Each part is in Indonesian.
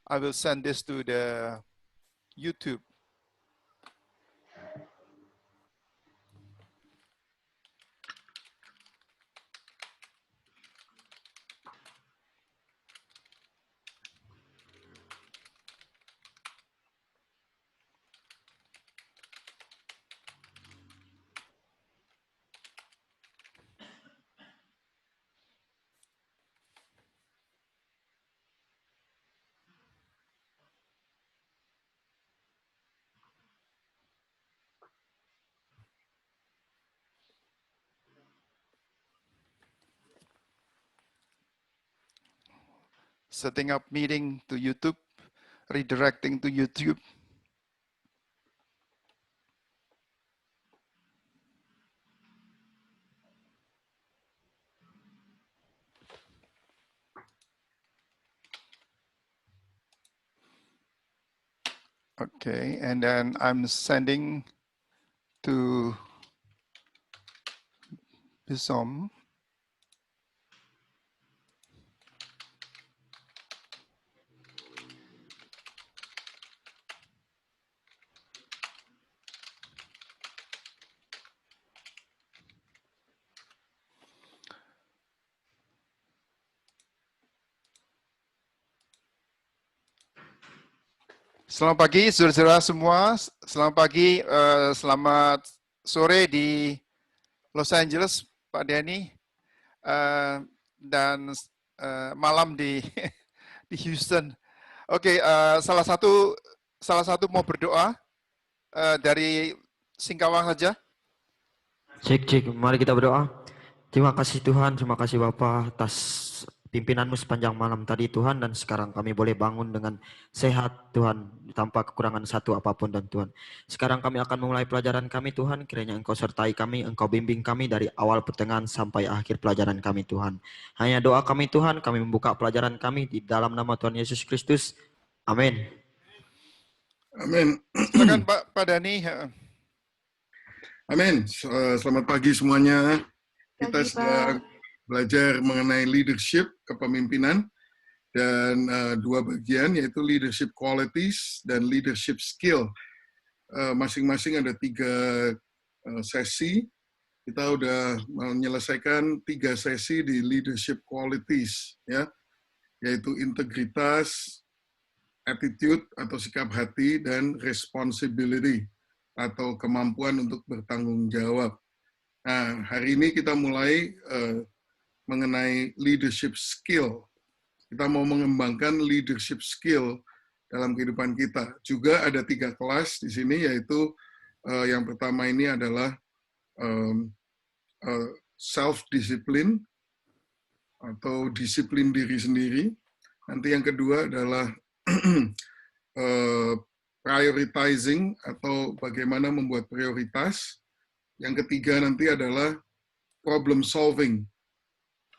I will send this to the YouTube. Setting up meeting to YouTube, redirecting to YouTube. Okay, and then I'm sending to Bizom. Selamat pagi, saudara-saudara semua. Selamat pagi, selamat sore di Los Angeles, Pak Denny, dan malam di di Houston. Oke, salah satu mau berdoa dari Singkawang saja. Cek, mari kita berdoa. Terima kasih Tuhan, terima kasih Bapa atas pimpinanmu sepanjang malam tadi Tuhan, dan sekarang kami boleh bangun dengan sehat Tuhan, tanpa kekurangan satu apapun dan Tuhan. Sekarang kami akan memulai pelajaran kami Tuhan, kiranya Engkau sertai kami, Engkau bimbing kami dari awal pertengahan sampai akhir pelajaran kami Tuhan. Hanya doa kami Tuhan, kami membuka pelajaran kami di dalam nama Tuhan Yesus Kristus. Amin. Amin. Silakan Pak Dhani. Amin. Selamat pagi semuanya. Kita sedang belajar mengenai leadership, kepemimpinan, dan dua bagian, yaitu leadership qualities dan leadership skill. Masing-masing ada 3 sesi. Kita udah menyelesaikan 3 sesi di leadership qualities, ya, yaitu integritas, attitude atau sikap hati, dan responsibility atau kemampuan untuk bertanggung jawab. Nah, hari ini kita mulai mengenai leadership skill. Kita mau mengembangkan leadership skill dalam kehidupan kita. Juga ada 3 kelas di sini, yaitu yang pertama ini adalah self-discipline atau disiplin diri sendiri. Nanti yang kedua adalah prioritizing atau bagaimana membuat prioritas. Yang ketiga nanti adalah problem solving.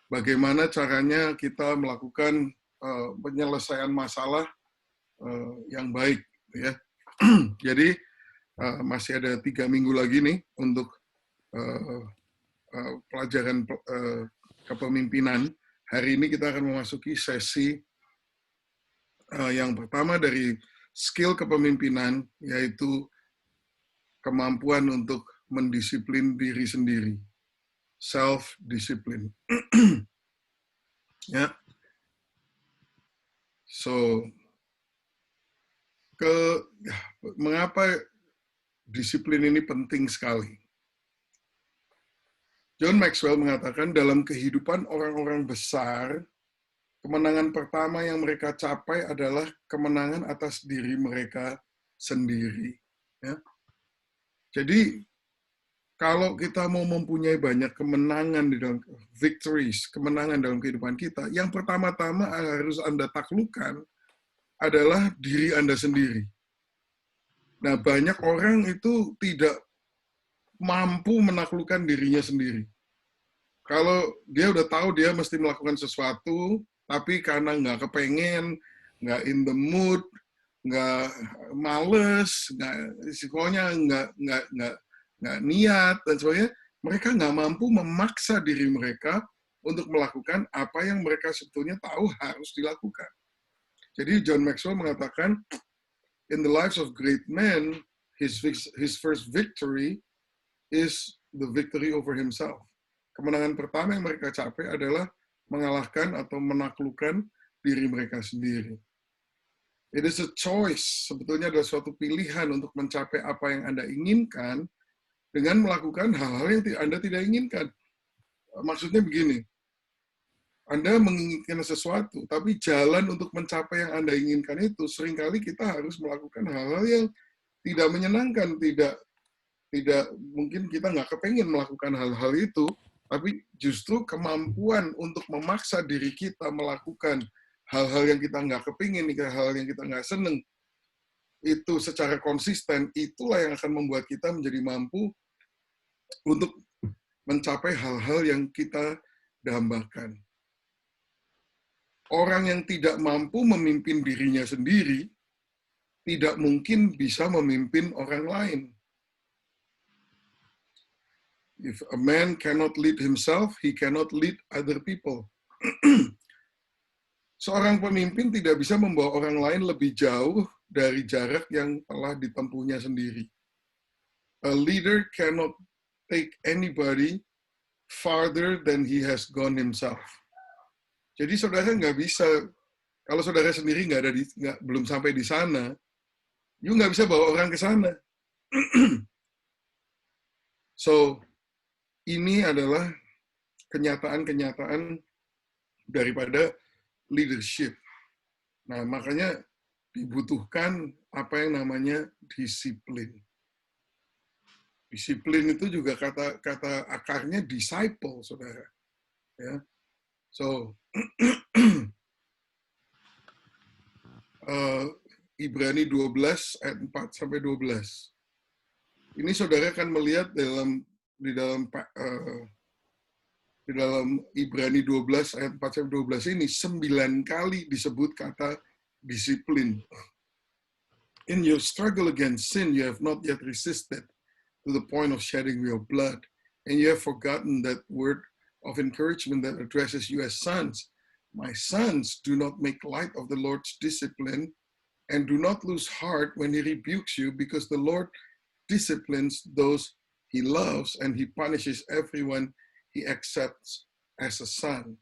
Bagaimana caranya kita melakukan penyelesaian masalah yang baik, ya. Jadi masih ada 3 minggu lagi nih untuk pelajaran kepemimpinan. Hari ini kita akan memasuki sesi yang pertama dari skill kepemimpinan, yaitu kemampuan untuk mendisiplin diri sendiri, self-discipline. Ya, so mengapa disiplin ini penting sekali? John Maxwell mengatakan dalam kehidupan orang-orang besar, kemenangan pertama yang mereka capai adalah kemenangan atas diri mereka sendiri. Ya. Jadi, kalau kita mau mempunyai banyak kemenangan di dalam victories, kemenangan dalam kehidupan kita, yang pertama-tama harus Anda taklukkan adalah diri Anda sendiri. Nah, banyak orang itu tidak mampu menaklukkan dirinya sendiri. Kalau dia udah tahu dia mesti melakukan sesuatu, tapi karena nggak kepengen, nggak in the mood, nggak males, pokoknya nggak niat dan sebagainya, mereka nggak mampu memaksa diri mereka untuk melakukan apa yang mereka sebetulnya tahu harus dilakukan. Jadi John Maxwell mengatakan, in the lives of great men, his first victory is the victory over himself. Kemenangan pertama yang mereka capai adalah mengalahkan atau menaklukkan diri mereka sendiri. It is a choice, sebetulnya adalah suatu pilihan untuk mencapai apa yang Anda inginkan dengan melakukan hal-hal yang Anda tidak inginkan. Maksudnya begini, Anda menginginkan sesuatu, tapi jalan untuk mencapai yang Anda inginkan itu, seringkali kita harus melakukan hal-hal yang tidak menyenangkan, tidak mungkin kita nggak kepengen melakukan hal-hal itu, tapi justru kemampuan untuk memaksa diri kita melakukan hal-hal yang kita nggak kepingin, hal-hal yang kita nggak seneng, itu secara konsisten, itulah yang akan membuat kita menjadi mampu untuk mencapai hal-hal yang kita dambakan. Orang yang tidak mampu memimpin dirinya sendiri, tidak mungkin bisa memimpin orang lain. If a man cannot lead himself, he cannot lead other people. Seorang pemimpin tidak bisa membawa orang lain lebih jauh dari jarak yang telah ditempuhnya sendiri. A leader cannot take anybody farther than he has gone himself. Jadi saudara nggak bisa, kalau saudara sendiri belum sampai di sana, you nggak bisa bawa orang ke sana. So, ini adalah kenyataan-kenyataan daripada leadership. Nah, makanya dibutuhkan apa yang namanya disiplin. Disiplin itu juga kata akarnya disciple, saudara. Ya. So, Ibrani 12 ayat 4 sampai 12. Ini saudara akan melihat di dalam Ibrani 12 ayat 4 sampai 12 ini 9 kali disebut kata disiplin. In your struggle against sin, you have not yet resisted to the point of shedding your blood, and you have forgotten that word of encouragement that addresses you as sons. My sons, do not make light of the Lord's discipline, and do not lose heart when he rebukes you, because the Lord disciplines those he loves, and he punishes everyone he accepts as a son.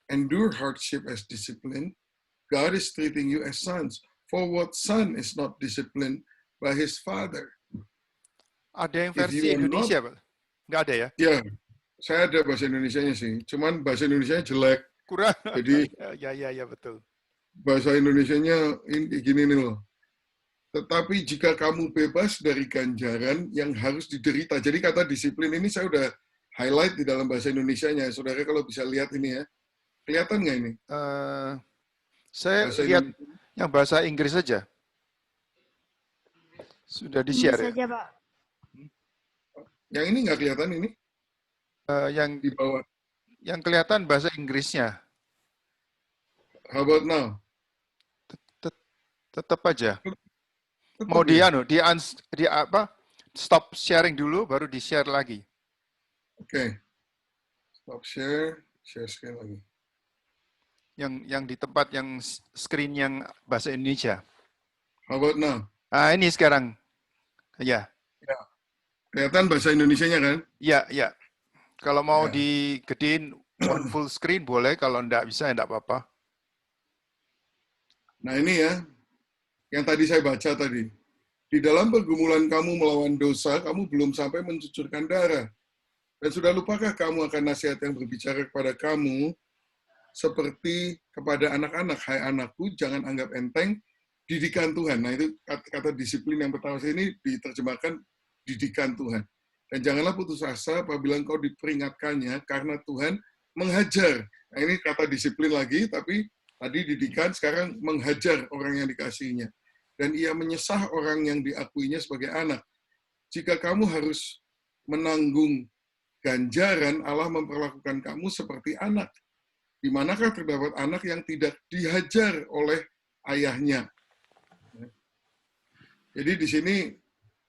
Endure hardship as discipline. God is treating you as sons. For what son is not disciplined by his father? Ada yang versi Indonesia, Pak? Nggak ada ya? Ya, saya ada bahasa Indonesianya sih. Cuman bahasa Indonesianya jelek. Kurang. Jadi ya betul. bahasa Indonesianya ini gini nih loh. Tetapi jika kamu bebas dari ganjaran yang harus diderita. Jadi kata disiplin ini saya udah highlight di dalam bahasa Indonesianya. Saudara kalau bisa lihat ini ya. Kelihatan nggak ini? Saya Bahasa lihat Indonesia. yang bahasa Inggris saja. Sudah di-share ya? saja, Pak. Yang ini nggak kelihatan ini? Yang Di bawah. yang kelihatan bahasa Inggrisnya. How about now? Tetap aja. Tetap Mau ya? di apa? Stop sharing dulu baru di-share lagi. Oke. Stop share. Share screen lagi. Yang di tempat yang screen yang bahasa Indonesia. How about now? Ah, ini sekarang. Ya. Kelihatan bahasa Indonesianya kan? Ya. Kalau mau Ya. digedein one full screen boleh, kalau enggak bisa enggak apa-apa. Nah ini ya, yang tadi saya baca tadi. Di dalam pergumulan kamu melawan dosa, kamu belum sampai mencucurkan darah. Dan sudah lupakah kamu akan nasihat yang berbicara kepada kamu seperti kepada anak-anak, hai anakku, jangan anggap enteng didikan Tuhan. Nah itu kata disiplin yang pertama ini diterjemahkan didikan Tuhan. Dan janganlah putus asa apabila engkau diperingatkannya, karena Tuhan menghajar. Nah ini kata disiplin lagi, tapi tadi didikan, sekarang menghajar orang yang dikasihinya. Dan ia menyesah orang yang diakuinya sebagai anak. Jika kamu harus menanggung ganjaran, Allah memperlakukan kamu seperti anak. Di manakah terdapat anak yang tidak dihajar oleh ayahnya? Jadi di sini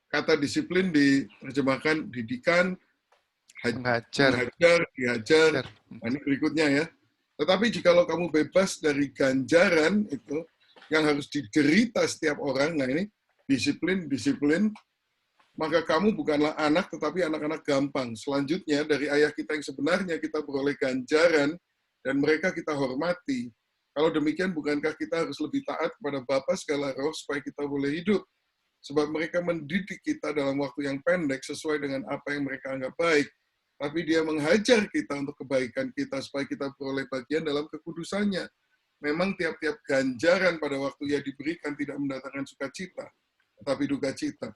kata disiplin diterjemahkan didikan, Mengajar. dihajar. Nah, ini berikutnya ya. Tetapi jikalau kamu bebas dari ganjaran itu, yang harus diderita setiap orang. Nah ini disiplin, maka kamu bukanlah anak, tetapi anak-anak gampang. Selanjutnya, dari ayah kita yang sebenarnya kita beroleh ganjaran, dan mereka kita hormati. Kalau demikian, bukankah kita harus lebih taat kepada Bapa segala roh, supaya kita boleh hidup? Sebab mereka mendidik kita dalam waktu yang pendek, sesuai dengan apa yang mereka anggap baik. Tapi dia menghajar kita untuk kebaikan kita, supaya kita beroleh bagian dalam kekudusannya. Memang tiap-tiap ganjaran pada waktu ia diberikan tidak mendatangkan sukacita, tetapi duka cita.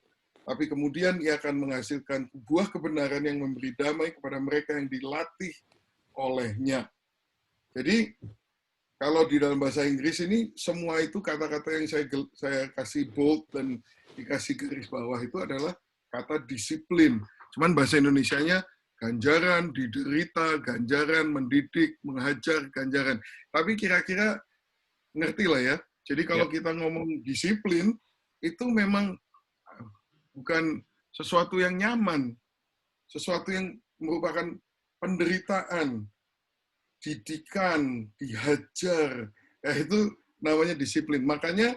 Tapi kemudian ia akan menghasilkan buah kebenaran yang memberi damai kepada mereka yang dilatih olehnya. Jadi, kalau di dalam bahasa Inggris ini, semua itu kata-kata yang saya kasih bold dan dikasih garis bawah itu adalah kata disiplin. Cuman bahasa Indonesianya ganjaran, diderita, ganjaran, mendidik, menghajar, ganjaran. Tapi kira-kira ngerti lah ya. Jadi kalau kita ngomong disiplin, itu memang bukan sesuatu yang nyaman, sesuatu yang merupakan penderitaan, didikan, dihajar, itu namanya disiplin. Makanya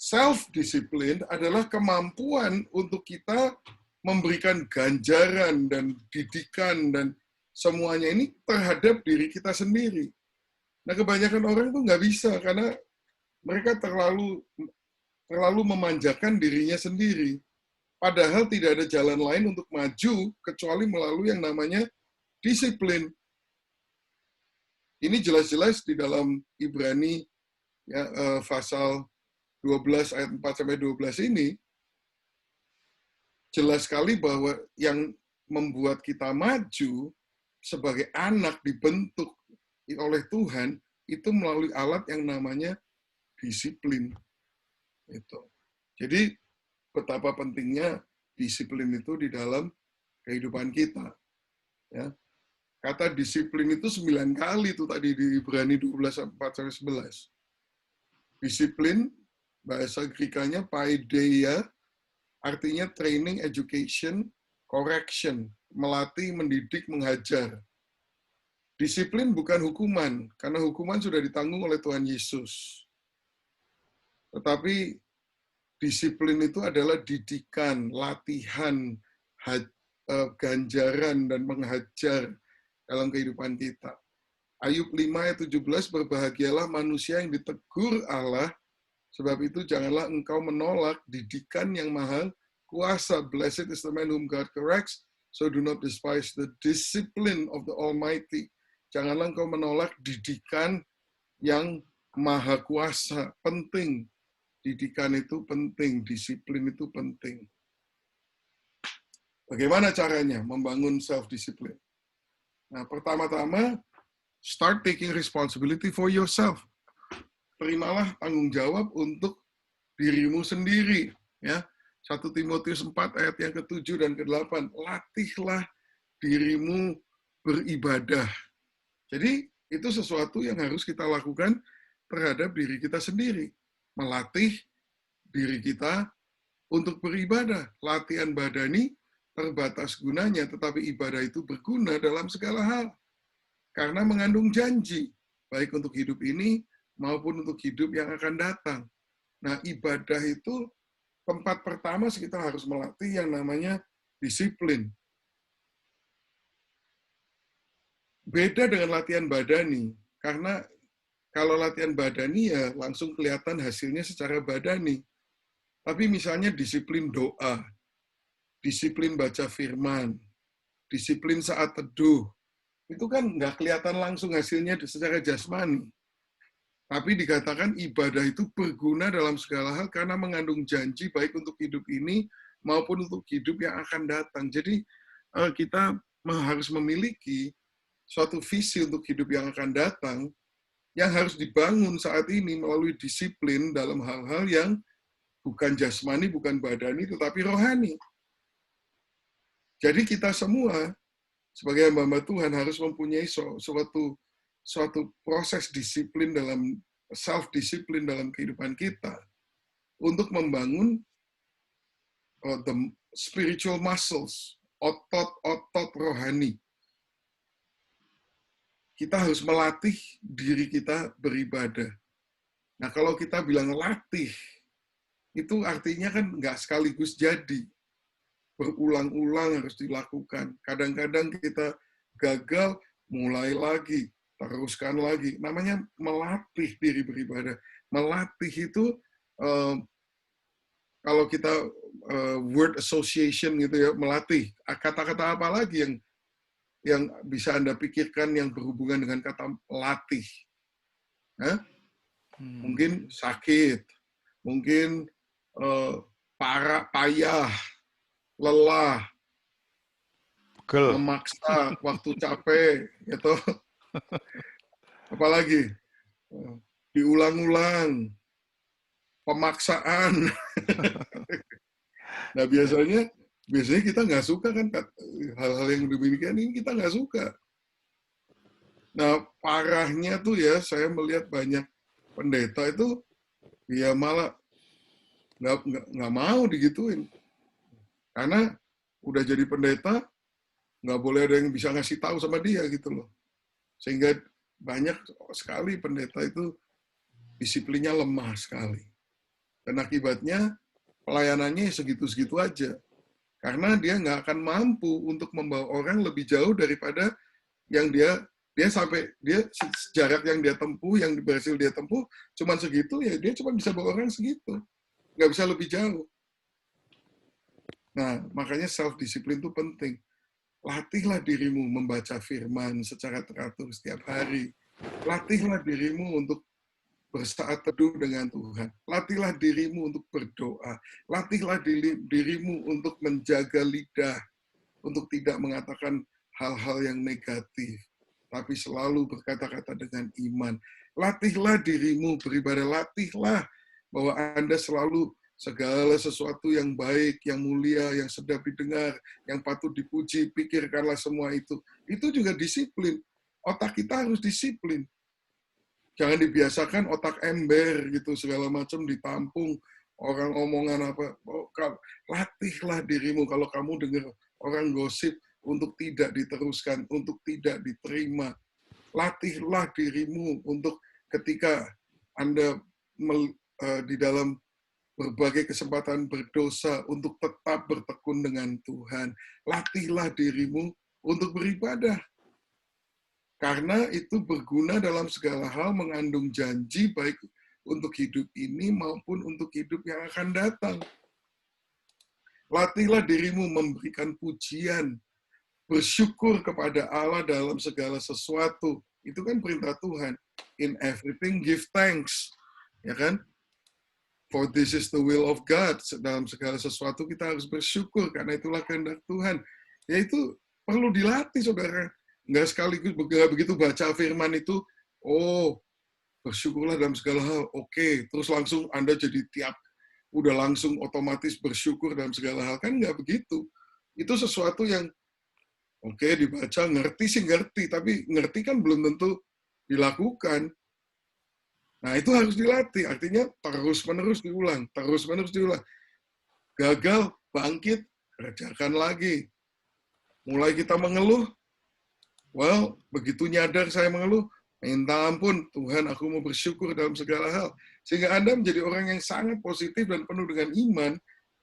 self-discipline adalah kemampuan untuk kita memberikan ganjaran dan didikan dan semuanya ini terhadap diri kita sendiri. Nah, kebanyakan orang itu nggak bisa karena mereka terlalu memanjakan dirinya sendiri. Padahal tidak ada jalan lain untuk maju kecuali melalui yang namanya disiplin. Ini jelas-jelas di dalam Ibrani ya, pasal 12 ayat 4 sampai 12 ini jelas sekali bahwa yang membuat kita maju sebagai anak dibentuk oleh Tuhan itu melalui alat yang namanya disiplin. Itu. Jadi betapa pentingnya disiplin itu di dalam kehidupan kita. Ya. Kata disiplin itu 9 kali itu tadi di Ibrani 12:4-11. Disiplin bahasa Grekanya paideia, artinya training, education, correction, melatih, mendidik, menghajar. Disiplin bukan hukuman, karena hukuman sudah ditanggung oleh Tuhan Yesus. Tetapi disiplin itu adalah didikan, latihan, ganjaran, dan menghajar dalam kehidupan kita. Ayub 5 ayat 17, berbahagialah manusia yang ditegur Allah, sebab itu janganlah engkau menolak didikan yang maha kuasa. Blessed is the man whom God corrects, so do not despise the discipline of the Almighty. Janganlah engkau menolak didikan yang maha kuasa. Penting. Didikan itu penting, disiplin itu penting. Bagaimana caranya membangun self-discipline? Nah, pertama-tama, start taking responsibility for yourself. Terimalah tanggung jawab untuk dirimu sendiri. Ya, 1 Timotius 4 ayat yang ke-7 dan ke-8. Latihlah dirimu beribadah. Jadi, itu sesuatu yang harus kita lakukan terhadap diri kita sendiri. Melatih diri kita untuk beribadah. Latihan badani terbatas gunanya, tetapi ibadah itu berguna dalam segala hal. Karena mengandung janji, baik untuk hidup ini maupun untuk hidup yang akan datang. Nah, ibadah itu tempat pertama kita harus melatih yang namanya disiplin. Beda dengan latihan badani, karena kalau latihan badani ya langsung kelihatan hasilnya secara badani. Tapi misalnya disiplin doa, disiplin baca firman, disiplin saat teduh, itu kan nggak kelihatan langsung hasilnya secara jasmani. Tapi dikatakan ibadah itu berguna dalam segala hal karena mengandung janji baik untuk hidup ini maupun untuk hidup yang akan datang. Jadi kita harus memiliki suatu visi untuk hidup yang akan datang yang harus dibangun saat ini melalui disiplin dalam hal-hal yang bukan jasmani, bukan badani, tetapi rohani. Jadi kita semua sebagai hamba Tuhan harus mempunyai suatu proses disiplin dalam self-disiplin dalam kehidupan kita untuk membangun the spiritual muscles, otot-otot rohani. Kita harus melatih diri kita beribadah. Nah, kalau kita bilang latih, itu artinya kan nggak sekaligus jadi. Berulang-ulang harus dilakukan. Kadang-kadang kita gagal, mulai lagi, teruskan lagi. Namanya melatih diri beribadah. Melatih itu, kalau kita word association gitu ya, melatih. Kata-kata apa lagi yang bisa Anda pikirkan yang berhubungan dengan kata latih? Mungkin sakit, mungkin payah, lelah, memaksa, waktu capek, gitu. Apalagi diulang-ulang, pemaksaan. Nah, biasanya kita nggak suka kan hal-hal yang demikian ini, kita nggak suka. Nah, parahnya tuh ya, saya melihat banyak pendeta itu ya malah nggak mau digituin. Karena udah jadi pendeta, nggak boleh ada yang bisa ngasih tahu sama dia gitu loh. Sehingga banyak sekali pendeta itu disiplinnya lemah sekali. Dan akibatnya pelayanannya segitu-segitu aja. Karena dia nggak akan mampu untuk membawa orang lebih jauh daripada yang dia jarak yang dia tempuh, yang berhasil dia tempuh, cuman segitu, ya dia cuma bisa bawa orang segitu. Nggak bisa lebih jauh. Nah, makanya self-disiplin itu penting. Latihlah dirimu membaca firman secara teratur setiap hari. Latihlah dirimu untuk bersaat teduh dengan Tuhan. Latihlah dirimu untuk berdoa. Latihlah dirimu untuk menjaga lidah, untuk tidak mengatakan hal-hal yang negatif, tapi selalu berkata-kata dengan iman. Latihlah dirimu beribadah. Latihlah bahwa Anda selalu segala sesuatu yang baik, yang mulia, yang sedap didengar, yang patut dipuji, pikirkanlah semua itu. Itu juga disiplin. Otak kita harus disiplin. Jangan dibiasakan otak ember gitu, segala macam ditampung, orang omongan apa. Latihlah dirimu kalau kamu dengar orang gosip untuk tidak diteruskan, untuk tidak diterima. Latihlah dirimu untuk ketika Anda di dalam berbagai kesempatan berdosa untuk tetap bertekun dengan Tuhan. Latihlah dirimu untuk beribadah. Karena itu berguna dalam segala hal, mengandung janji baik untuk hidup ini maupun untuk hidup yang akan datang. Latihlah dirimu memberikan pujian, bersyukur kepada Allah dalam segala sesuatu. Itu kan perintah Tuhan. In everything give thanks. Ya kan? For this is the will of God. Dalam segala sesuatu kita harus bersyukur karena itulah kehendak Tuhan. Ya itu perlu dilatih, saudara. Nggak sekaligus begitu baca firman itu, oh, bersyukurlah dalam segala hal. Oke, terus langsung Anda jadi udah langsung otomatis bersyukur dalam segala hal. Kan nggak begitu. Itu sesuatu yang, oke, dibaca, ngerti sih ngerti, tapi ngerti kan belum tentu dilakukan. Nah, itu harus dilatih. Artinya terus-menerus diulang, terus-menerus diulang. Gagal, bangkit, kerjakan lagi. Mulai kita mengeluh, well, begitu nyadar saya mengeluh, minta ampun, Tuhan aku mau bersyukur dalam segala hal. Sehingga Anda menjadi orang yang sangat positif dan penuh dengan iman,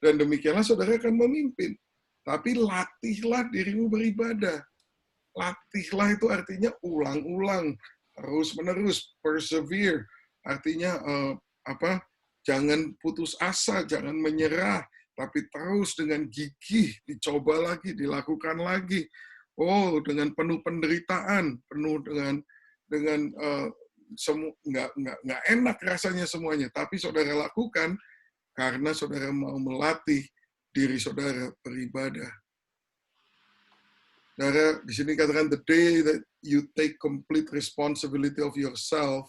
dan demikianlah saudara akan memimpin. Tapi latihlah dirimu beribadah. Latihlah itu artinya ulang-ulang, terus-menerus, persevere. Artinya jangan putus asa, jangan menyerah, tapi terus dengan gigih, dicoba lagi, dilakukan lagi. Oh, dengan penuh penderitaan, penuh dengan nggak enak rasanya semuanya, tapi saudara lakukan karena saudara mau melatih diri saudara beribadah. Saudara, di sini katakan the day that you take complete responsibility of yourself,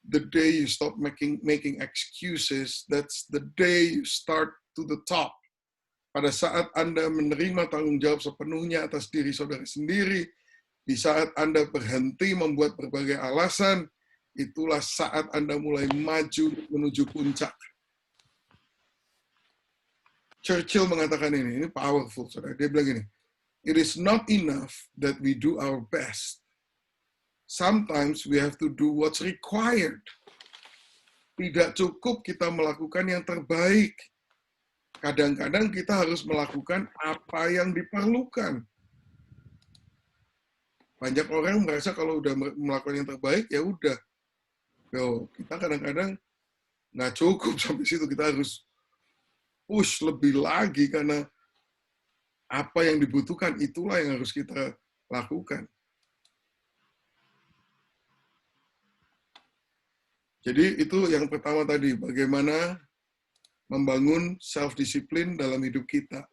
the day you stop making excuses, that's the day you start to the top. Pada saat Anda menerima tanggung jawab sepenuhnya atas diri saudara sendiri, di saat Anda berhenti membuat berbagai alasan, itulah saat Anda mulai maju menuju puncak. Churchill mengatakan ini powerful, saudara. Dia bilang gini, it is not enough that we do our best. Sometimes we have to do what's required. Tidak cukup kita melakukan yang terbaik. Kadang-kadang kita harus melakukan apa yang diperlukan. Banyak orang merasa kalau udah melakukan yang terbaik, ya udah. Kita kadang-kadang nggak cukup sampai situ. Kita harus push lebih lagi karena apa yang dibutuhkan itulah yang harus kita lakukan. Jadi itu yang pertama tadi, bagaimana membangun self-discipline dalam hidup kita.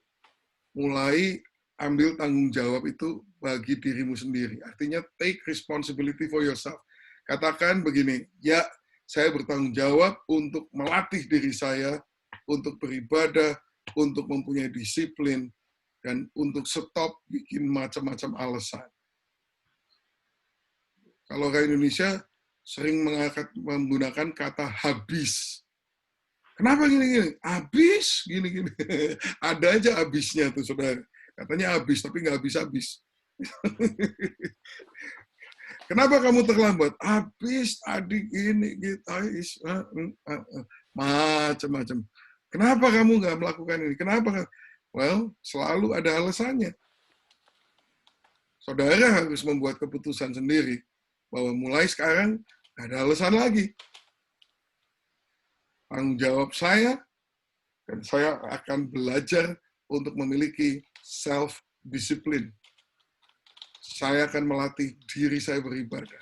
Mulai ambil tanggung jawab itu bagi dirimu sendiri. Artinya take responsibility for yourself. Katakan begini, ya saya bertanggung jawab untuk melatih diri saya, untuk beribadah, untuk mempunyai disiplin, dan untuk stop bikin macam-macam alasan. Kalau kayak Indonesia, sering menggunakan kata habis. Kenapa gini-gini? Habis, gini-gini. Ada aja habisnya tuh, saudara. Katanya habis, tapi nggak habis-habis. Kenapa kamu terlambat? Habis tadi gini, gitu. Macam-macam. Kenapa kamu nggak melakukan ini? Kenapa? Well, selalu ada alasannya. Saudara harus membuat keputusan sendiri bahwa mulai sekarang nggak ada alasan lagi. Tanggung jawab saya, dan saya akan belajar untuk memiliki self-discipline. Saya akan melatih diri saya beribadah.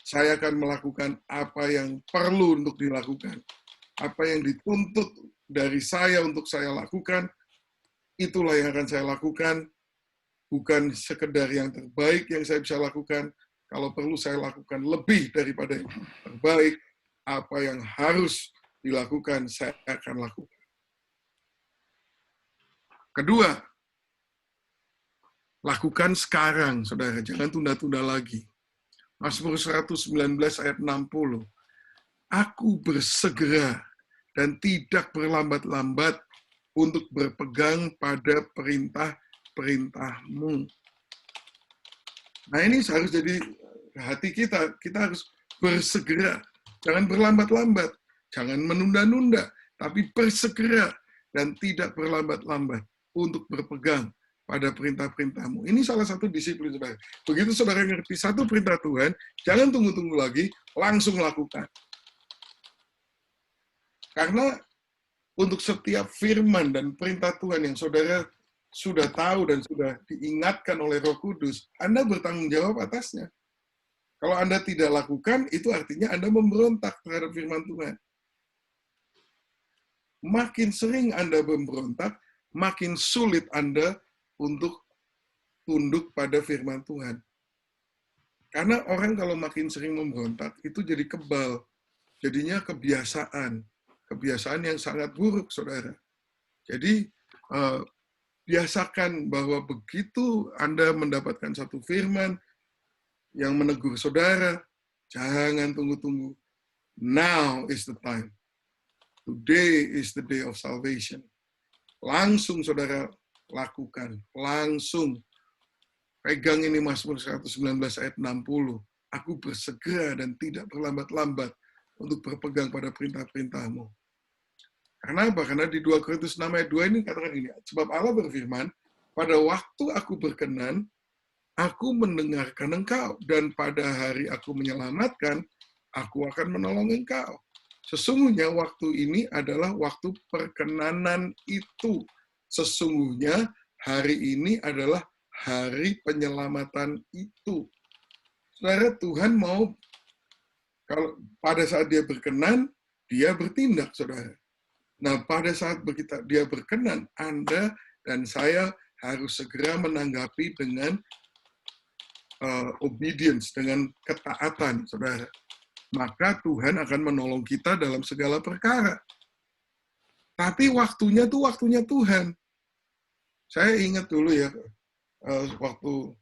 Saya akan melakukan apa yang perlu untuk dilakukan. Apa yang dituntut dari saya untuk saya lakukan, itulah yang akan saya lakukan. Bukan sekedar yang terbaik yang saya bisa lakukan. Kalau perlu saya lakukan lebih daripada yang terbaik. Apa yang harus dilakukan, saya akan lakukan. Kedua, lakukan sekarang, saudara. Jangan tunda-tunda lagi. Mazmur 119 ayat 60. Aku bersegera dan tidak berlambat-lambat untuk berpegang pada perintah-perintahmu. Nah ini harus jadi hati kita. Kita harus bersegera. Jangan berlambat-lambat. Jangan menunda-nunda. Tapi bersegera dan tidak berlambat-lambat untuk berpegang pada perintah-perintahmu. Ini salah satu disiplin, saudara. Begitu saudara ngerti satu perintah Tuhan, jangan tunggu-tunggu lagi, langsung lakukan. Karena untuk setiap firman dan perintah Tuhan yang saudara sudah tahu dan sudah diingatkan oleh Roh Kudus, Anda bertanggung jawab atasnya. Kalau Anda tidak lakukan, itu artinya Anda memberontak terhadap firman Tuhan. Makin sering Anda memberontak, makin sulit Anda untuk tunduk pada firman Tuhan. Karena orang kalau makin sering memberontak, itu jadi kebal. Jadinya kebiasaan. Kebiasaan yang sangat buruk, saudara. Jadi, biasakan bahwa begitu Anda mendapatkan satu firman yang menegur saudara, jangan tunggu-tunggu. Now is the time. Today is the day of salvation. Langsung saudara lakukan. Langsung. Pegang ini Mazmur 119 ayat 60. Aku bersegera dan tidak berlambat-lambat untuk berpegang pada perintah-perintahmu. Karena apa? Karena di 2 Korintus 6 ayat 2 ini katakan ini. Sebab Allah berfirman, pada waktu aku berkenan, aku mendengarkan engkau, dan pada hari aku menyelamatkan, aku akan menolong engkau. Sesungguhnya waktu ini adalah waktu perkenanan itu. Sesungguhnya hari ini adalah hari penyelamatan itu. Saudara, Tuhan mau, kalau pada saat dia berkenan, dia bertindak, saudara. Nah, pada saat dia berkenan, Anda dan saya harus segera menanggapi dengan obedience, dengan ketaatan, saudara. Maka Tuhan akan menolong kita dalam segala perkara. Tapi waktunya tuh waktunya Tuhan. Saya ingat dulu ya, waktu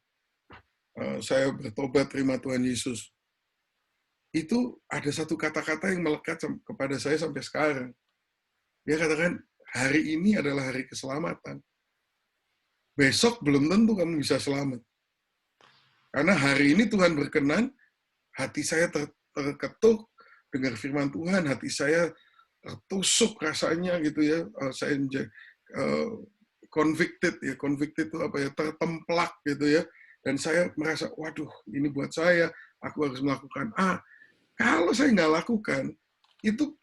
saya bertobat terima Tuhan Yesus, itu ada satu kata-kata yang melekat kepada saya sampai sekarang. Dia katakan, hari ini adalah hari keselamatan. Besok belum tentu kamu bisa selamat. Karena hari ini Tuhan berkenan, hati saya terketuk, dengar firman Tuhan, hati saya tertusuk rasanya gitu ya. Saya convicted ya, convicted itu apa ya, tertemplak gitu ya. Dan saya merasa, waduh, ini buat saya, aku harus melakukan A. Kalau saya nggak lakukan, itu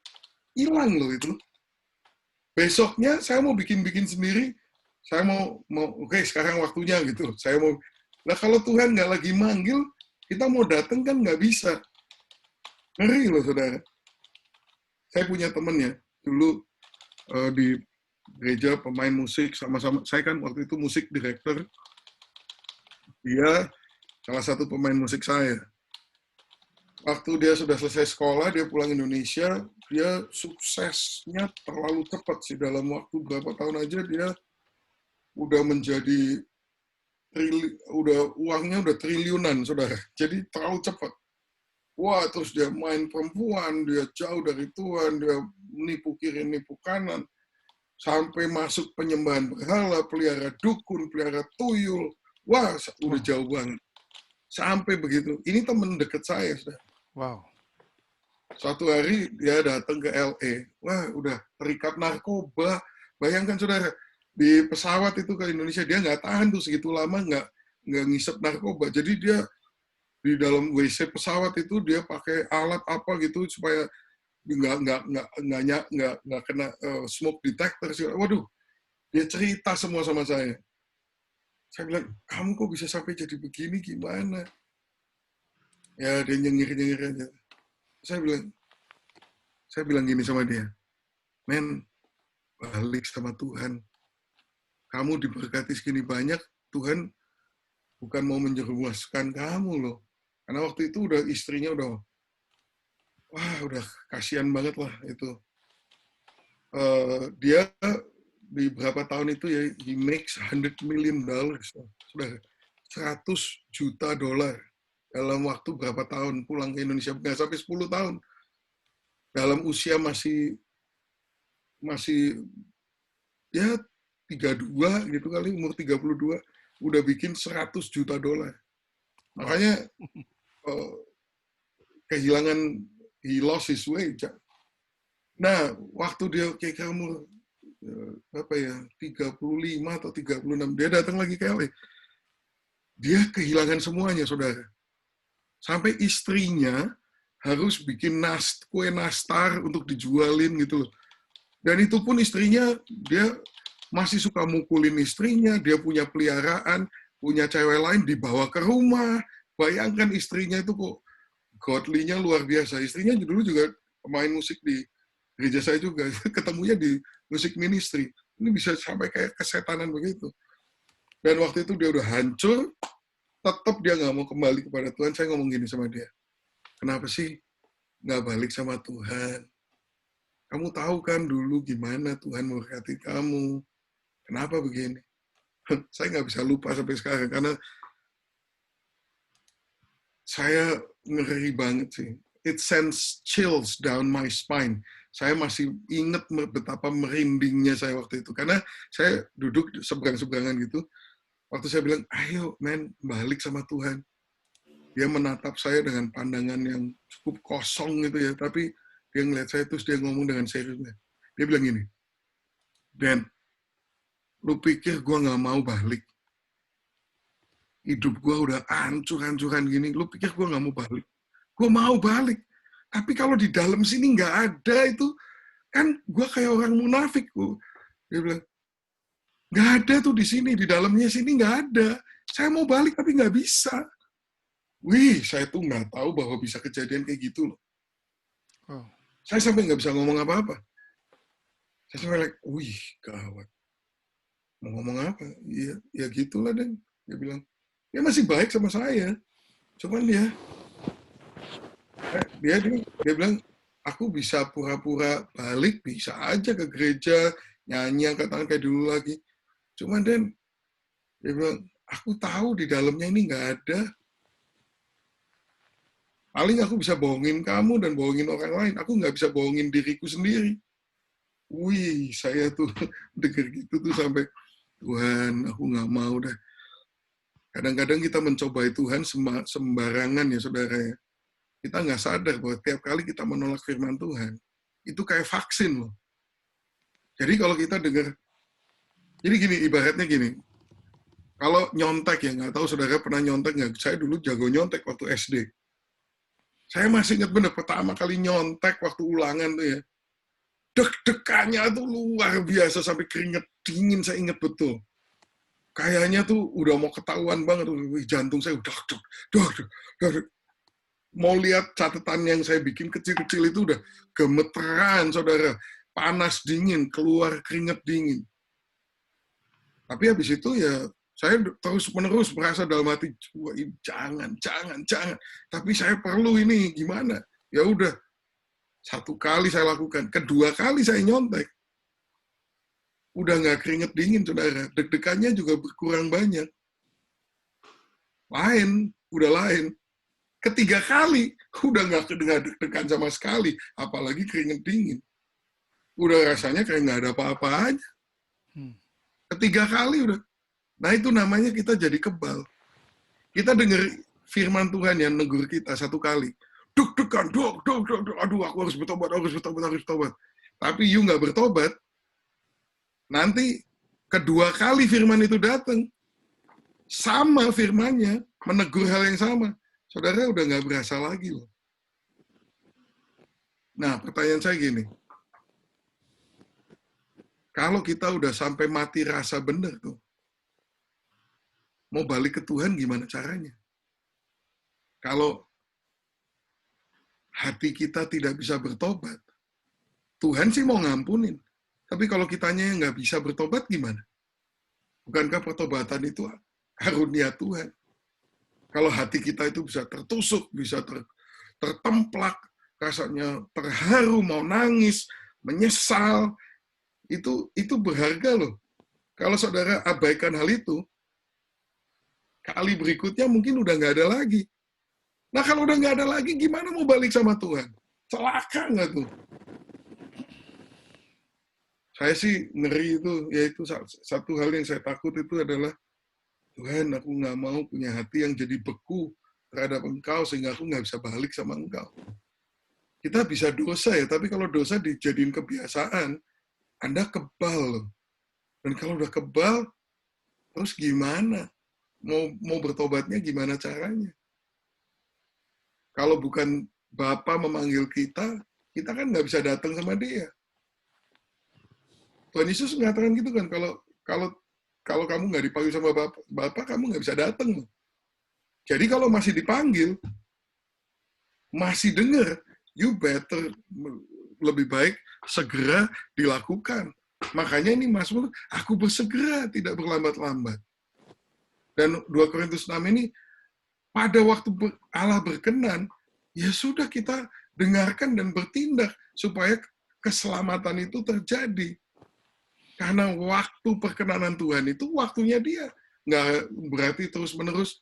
hilang loh itu. Besoknya saya mau bikin-bikin sendiri, saya mau oke, sekarang waktunya gitu. Saya mau. Nah kalau Tuhan nggak lagi manggil, kita mau datang kan nggak bisa. Ngeri loh saudara. Saya punya temen ya, dulu di gereja pemain musik sama-sama. Saya kan waktu itu musik director. Dia salah satu pemain musik saya. Waktu dia sudah selesai sekolah, dia pulang Indonesia, dia suksesnya terlalu cepat sih. Dalam waktu berapa tahun aja dia udah menjadi uangnya udah triliunan, saudara. Jadi terlalu cepat. Wah, terus dia main perempuan, dia jauh dari Tuhan, dia nipu kiri, nipu kanan, sampai masuk penyembahan berhala, pelihara dukun, pelihara tuyul. Wah, udah jauh banget. Sampai begitu. Ini teman dekat saya, saudara. Wow. Suatu hari dia datang ke LA. Wah, udah terikat narkoba. Bayangkan saudara, di pesawat itu ke Indonesia, dia nggak tahan tuh segitu lama nggak ngisep narkoba. Jadi dia di dalam WC pesawat itu dia pakai alat apa gitu supaya nggak kena smoke detector. Waduh, dia cerita semua sama saya. Saya bilang, kamu kok bisa sampai jadi begini, gimana? Ya, dia nyengir-nyengir aja. Saya bilang gini sama dia, men, balik sama Tuhan. Kamu diberkati segini banyak, Tuhan bukan mau menjerumuskan kamu loh. Karena waktu itu udah istrinya udah kasihan banget lah itu. Dia di berapa tahun itu ya, he makes $100 million, sudah $100 juta dalam waktu berapa tahun pulang ke Indonesia, nggak sampai 10 tahun. Dalam usia masih ya 32 gitu kali, umur 32 udah bikin $100 juta. Makanya kehilangan, he lost his way. Nah, waktu dia kayak kamu 35 atau 36, dia datang lagi ke LA. Dia kehilangan semuanya, saudara. Sampai istrinya harus bikin kue nastar untuk dijualin gitu loh. Dan itu pun istrinya, dia masih suka mukulin istrinya, dia punya peliharaan, punya cewek lain dibawa ke rumah. Bayangkan istrinya itu kok godly-nya luar biasa. Istrinya dulu juga pemain musik di gereja saya juga, ketemunya di musik ministry. Ini bisa sampai kayak kesetanan begitu. Dan waktu itu dia udah hancur, tetap dia nggak mau kembali kepada Tuhan. Saya ngomong gini sama dia, kenapa sih nggak balik sama Tuhan? Kamu tahu kan dulu gimana Tuhan memberkati kamu. Kenapa begini? Saya nggak bisa lupa sampai sekarang, karena saya ngeri banget sih. It sends chills down my spine. Saya masih ingat betapa merindingnya saya waktu itu. Karena saya duduk seberang-seberangan gitu. Waktu saya bilang, ayo men, balik sama Tuhan. Dia menatap saya dengan pandangan yang cukup kosong gitu ya. Tapi dia ngeliat saya, terus dia ngomong dengan seriusnya. Dia bilang gini, Dan, lu pikir gue gak mau balik? Hidup gue udah hancur-hancuran gini, lu pikir gue gak mau balik? Gue mau balik. Tapi kalau di dalam sini gak ada itu, kan gue kayak orang munafik. Dia bilang, gak ada tuh di sini, di dalamnya sini gak ada. Saya mau balik tapi gak bisa. Wih, saya tuh gak tahu bahwa bisa kejadian kayak gitu loh. Oh. Saya sampai gak bisa ngomong apa-apa. Saya sampai like, wih, gawat. Mau ngomong apa? Iya, ya gitulah, Dan. Dia bilang, dia masih baik sama saya. Cuman dia bilang, aku bisa pura-pura balik, bisa aja ke gereja, nyanyi angkat tangan kayak dulu lagi. Cuman Dan, dia bilang, aku tahu di dalamnya ini nggak ada. Paling aku bisa bohongin kamu dan bohongin orang lain. Aku nggak bisa bohongin diriku sendiri. Wih, saya tuh denger gitu tuh sampai, Tuhan, aku nggak mau dah. Kadang-kadang kita mencobai Tuhan sembarangan ya, saudara ya. kita nggak sadar bahwa tiap kali kita menolak firman Tuhan, itu kayak vaksin loh. Jadi kalau kita dengar, jadi gini, ibaratnya gini, kalau nyontek ya, nggak tahu saudara pernah nyontek nggak? Saya dulu jago nyontek waktu SD. Saya masih ingat bener pertama kali nyontek waktu ulangan tuh ya. Deg-degannya tuh luar biasa sampai keringet dingin, saya ingat betul. Kayaknya tuh udah mau ketahuan banget, jantung saya udah mau lihat catatan yang saya bikin kecil-kecil itu udah gemeteran, saudara. Panas dingin, keluar keringet dingin. Tapi habis itu ya saya terus-menerus merasa dalam hati, jangan. Tapi saya perlu ini, gimana? Ya udah, 1 kali saya lakukan, kedua kali saya nyontek. Udah nggak keringet dingin, saudara. Deg-degannya juga berkurang banyak. Udah lain. Ketiga kali, udah nggak deg-degan sama sekali. Apalagi keringet dingin. Udah rasanya kayak nggak ada apa-apa aja. Ketiga kali udah. Nah itu namanya kita jadi kebal. Kita dengar firman Tuhan yang negur kita 1 kali. Deg-degan, aduh aku harus bertobat. Tapi you nggak bertobat, nanti kedua kali firman itu datang. Sama firmannya, menegur hal yang sama. Saudara udah nggak berasa lagi loh. Nah pertanyaan saya gini. Kalau kita udah sampai mati rasa bener tuh, mau balik ke Tuhan gimana caranya? Kalau hati kita tidak bisa bertobat, Tuhan sih mau ngampunin. Tapi kalau kitanya yang nggak bisa bertobat gimana? Bukankah pertobatan itu karunia Tuhan? Kalau hati kita itu bisa tertusuk, bisa tertemplak, rasanya terharu, mau nangis, menyesal, itu berharga loh. Kalau saudara abaikan hal itu, kali berikutnya mungkin udah nggak ada lagi. Nah kalau udah nggak ada lagi, gimana mau balik sama Tuhan? Celaka nggak tuh? Saya sih ngeri itu, yaitu satu hal yang saya takut itu adalah, Tuhan aku nggak mau punya hati yang jadi beku terhadap Engkau, sehingga aku nggak bisa balik sama Engkau. Kita bisa dosa ya, tapi kalau dosa dijadiin kebiasaan, Anda kebal loh. Dan kalau udah kebal, terus gimana? Mau bertobatnya gimana caranya? Kalau bukan Bapa memanggil kita kan nggak bisa datang sama Dia. Tuhan Yesus mengatakan gitu kan, kalau kamu nggak dipanggil sama Bapa, kamu nggak bisa datang. Jadi kalau masih dipanggil, masih dengar, you better lebih baik segera dilakukan. Makanya ini Mazmur, aku bersegera, tidak berlambat-lambat. Dan 2 Korintus 6 ini, pada waktu Allah berkenan, ya sudah kita dengarkan dan bertindak supaya keselamatan itu terjadi. Karena waktu perkenanan Tuhan itu waktunya Dia. Nggak berarti terus-menerus,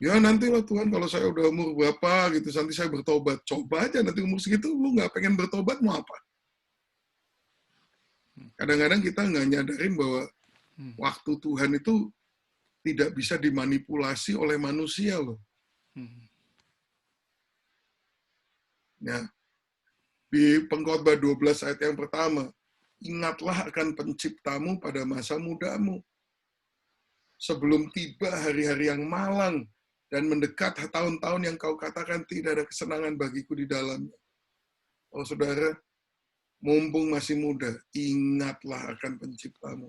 ya nantilah Tuhan kalau saya udah umur berapa gitu, nanti saya bertobat. Coba aja nanti umur segitu, lu nggak pengen bertobat, mau apa? Kadang-kadang kita nggak nyadarin bahwa waktu Tuhan itu tidak bisa dimanipulasi oleh manusia loh. Ya. Di Pengkhotbah 12 ayat yang pertama, ingatlah akan penciptamu pada masa mudamu. Sebelum tiba hari-hari yang malang dan mendekat tahun-tahun yang kau katakan tidak ada kesenangan bagiku di dalamnya. Oh saudara, mumpung masih muda, ingatlah akan penciptamu.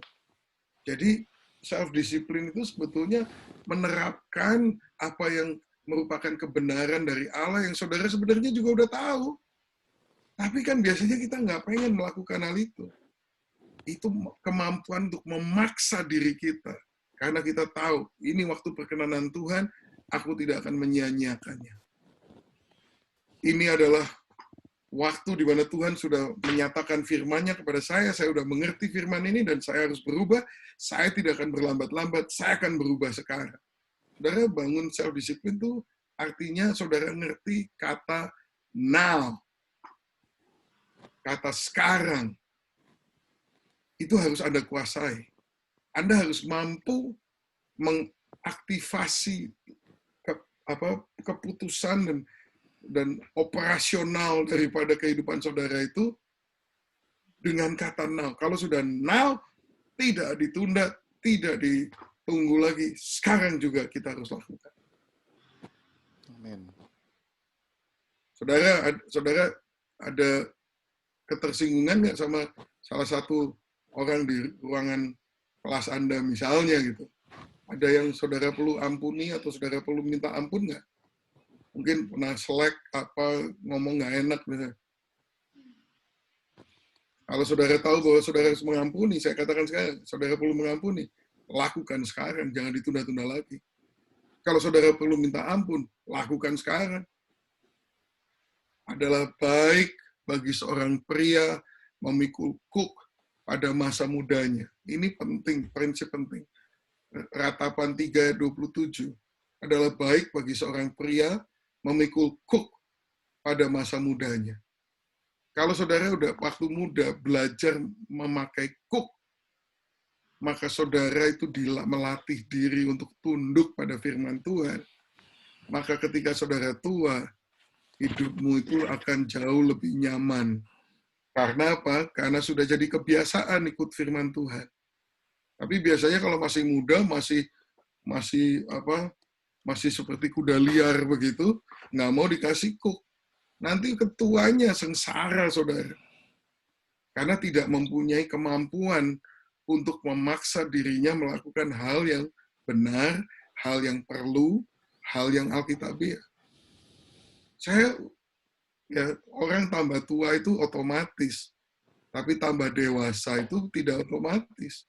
Jadi self-discipline itu sebetulnya menerapkan apa yang merupakan kebenaran dari Allah yang saudara sebenarnya juga udah tahu. Tapi kan biasanya kita nggak pengen melakukan hal itu. Itu kemampuan untuk memaksa diri kita. Karena kita tahu, ini waktu perkenanan Tuhan, aku tidak akan menyia-nyiakannya. Ini adalah waktu di mana Tuhan sudah menyatakan firman-Nya kepada saya sudah mengerti firman ini, dan saya harus berubah, saya tidak akan berlambat-lambat, saya akan berubah sekarang. Saudara, bangun self-discipline itu artinya saudara ngerti kata now. Kata sekarang. Itu harus Anda kuasai. Anda harus mampu mengaktifasi keputusan dan dan operasional daripada kehidupan saudara itu dengan kata now. Kalau sudah now, tidak ditunda, tidak ditunggu lagi. Sekarang juga kita harus lakukan. Amin. Saudara ada ketersinggungan nggak sama salah satu orang di ruangan kelas Anda misalnya gitu? Ada yang saudara perlu ampuni atau saudara perlu minta ampun nggak? Mungkin pernah selek apa ngomong nggak enak misalnya. Kalau saudara tahu bahwa saudara harus mengampuni, saya katakan sekarang, saudara perlu mengampuni, lakukan sekarang, jangan ditunda-tunda lagi. Kalau saudara perlu minta ampun, lakukan sekarang. Adalah baik bagi seorang pria memikul kuk pada masa mudanya. Ini penting, prinsip penting. Ratapan 3:27 adalah baik bagi seorang pria memikul kuk pada masa mudanya. Kalau saudara udah waktu muda belajar memakai kuk, maka saudara itu melatih diri untuk tunduk pada firman Tuhan. Maka ketika saudara tua, hidupmu itu akan jauh lebih nyaman. Karena apa? Karena sudah jadi kebiasaan ikut firman Tuhan. Tapi biasanya kalau masih muda, masih seperti kuda liar begitu, nggak mau dikasih kuk. Nanti ketuanya sengsara, saudara. Karena tidak mempunyai kemampuan untuk memaksa dirinya melakukan hal yang benar, hal yang perlu, hal yang alkitabiah. Orang tambah tua itu otomatis, tapi tambah dewasa itu tidak otomatis.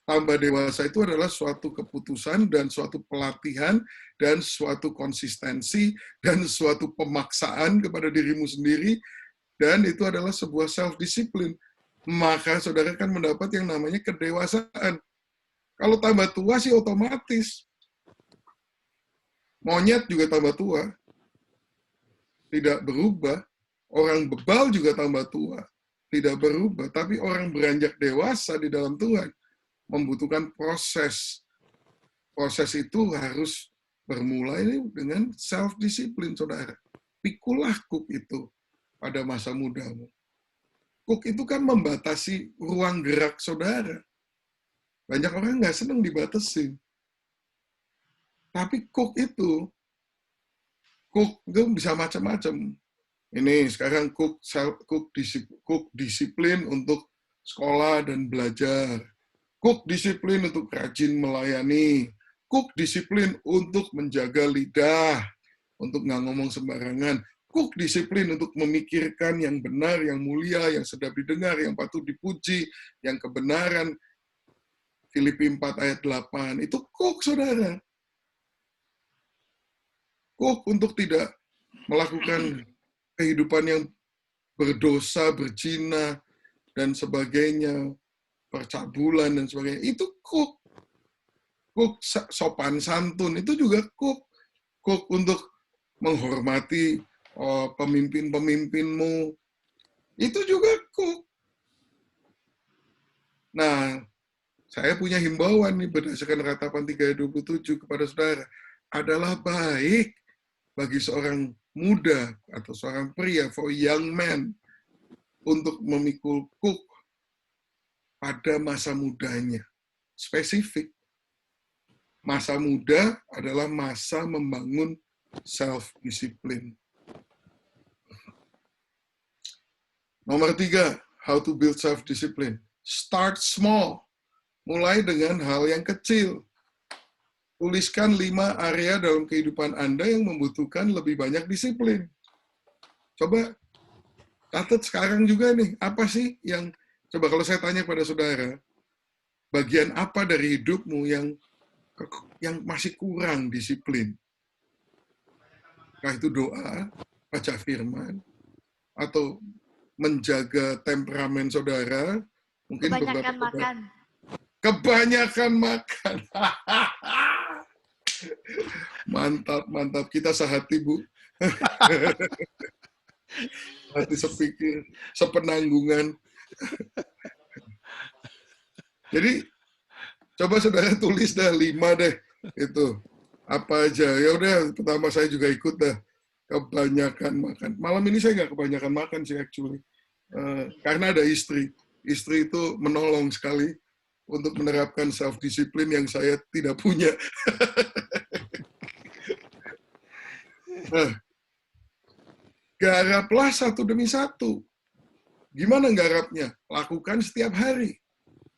Tambah dewasa itu adalah suatu keputusan dan suatu pelatihan dan suatu konsistensi dan suatu pemaksaan kepada dirimu sendiri, dan itu adalah sebuah self-discipline. Maka saudara kan mendapat yang namanya kedewasaan. Kalau tambah tua sih otomatis. Monyet juga tambah tua. Tidak berubah. Orang bebal juga tambah tua. Tidak berubah. Tapi orang beranjak dewasa di dalam Tuhan membutuhkan proses. Proses itu harus bermulai dengan self-discipline, saudara. Pikulah kuk itu pada masa mudamu. Kuk itu kan membatasi ruang gerak saudara. Banyak orang nggak senang dibatasin. Tapi kuk itu bisa macam-macam. Ini sekarang kuk disiplin untuk sekolah dan belajar. Kuk disiplin untuk rajin melayani. Kuk disiplin untuk menjaga lidah, untuk nggak ngomong sembarangan. Kuk disiplin untuk memikirkan yang benar, yang mulia, yang sedap didengar, yang patut dipuji, yang kebenaran. Filipi 4 ayat 8. Itu kuk, saudara. Kuk untuk tidak melakukan kehidupan yang berdosa, berzina, dan sebagainya, percabulan, dan sebagainya. Itu kuk. Kuk sopan santun, itu juga kuk. Kuk untuk menghormati pemimpin-pemimpinmu, itu juga kuk. Nah, saya punya himbauan nih berdasarkan Ratapan 3:27 kepada saudara. Adalah baik bagi seorang muda atau seorang pria, for young man, untuk memikul kuk pada masa mudanya. Spesifik. Masa muda adalah masa membangun self-discipline. Nomor 3, how to build self-discipline. Start small. Mulai dengan hal yang kecil. Tuliskan 5 area dalam kehidupan Anda yang membutuhkan lebih banyak disiplin. Coba catat sekarang juga nih, apa sih yang, coba kalau saya tanya pada saudara, bagian apa dari hidupmu yang masih kurang disiplin? Nah, itu doa, baca firman, atau menjaga temperamen saudara, mungkin Kebanyakan makan. Kebanyakan makan. Mantap, mantap. Kita sehati, Bu. Hati sepikir, sepenanggungan. Jadi, coba saudara tulis dah 5 deh. Itu. Apa aja. Ya udah, pertama saya juga ikut dah. kebanyakan makan. Malam ini saya nggak kebanyakan makan sih actually. Karena ada istri. Istri itu menolong sekali untuk menerapkan self-disiplin yang saya tidak punya. Nah, garaplah satu demi satu. Gimana garapnya? Lakukan setiap hari.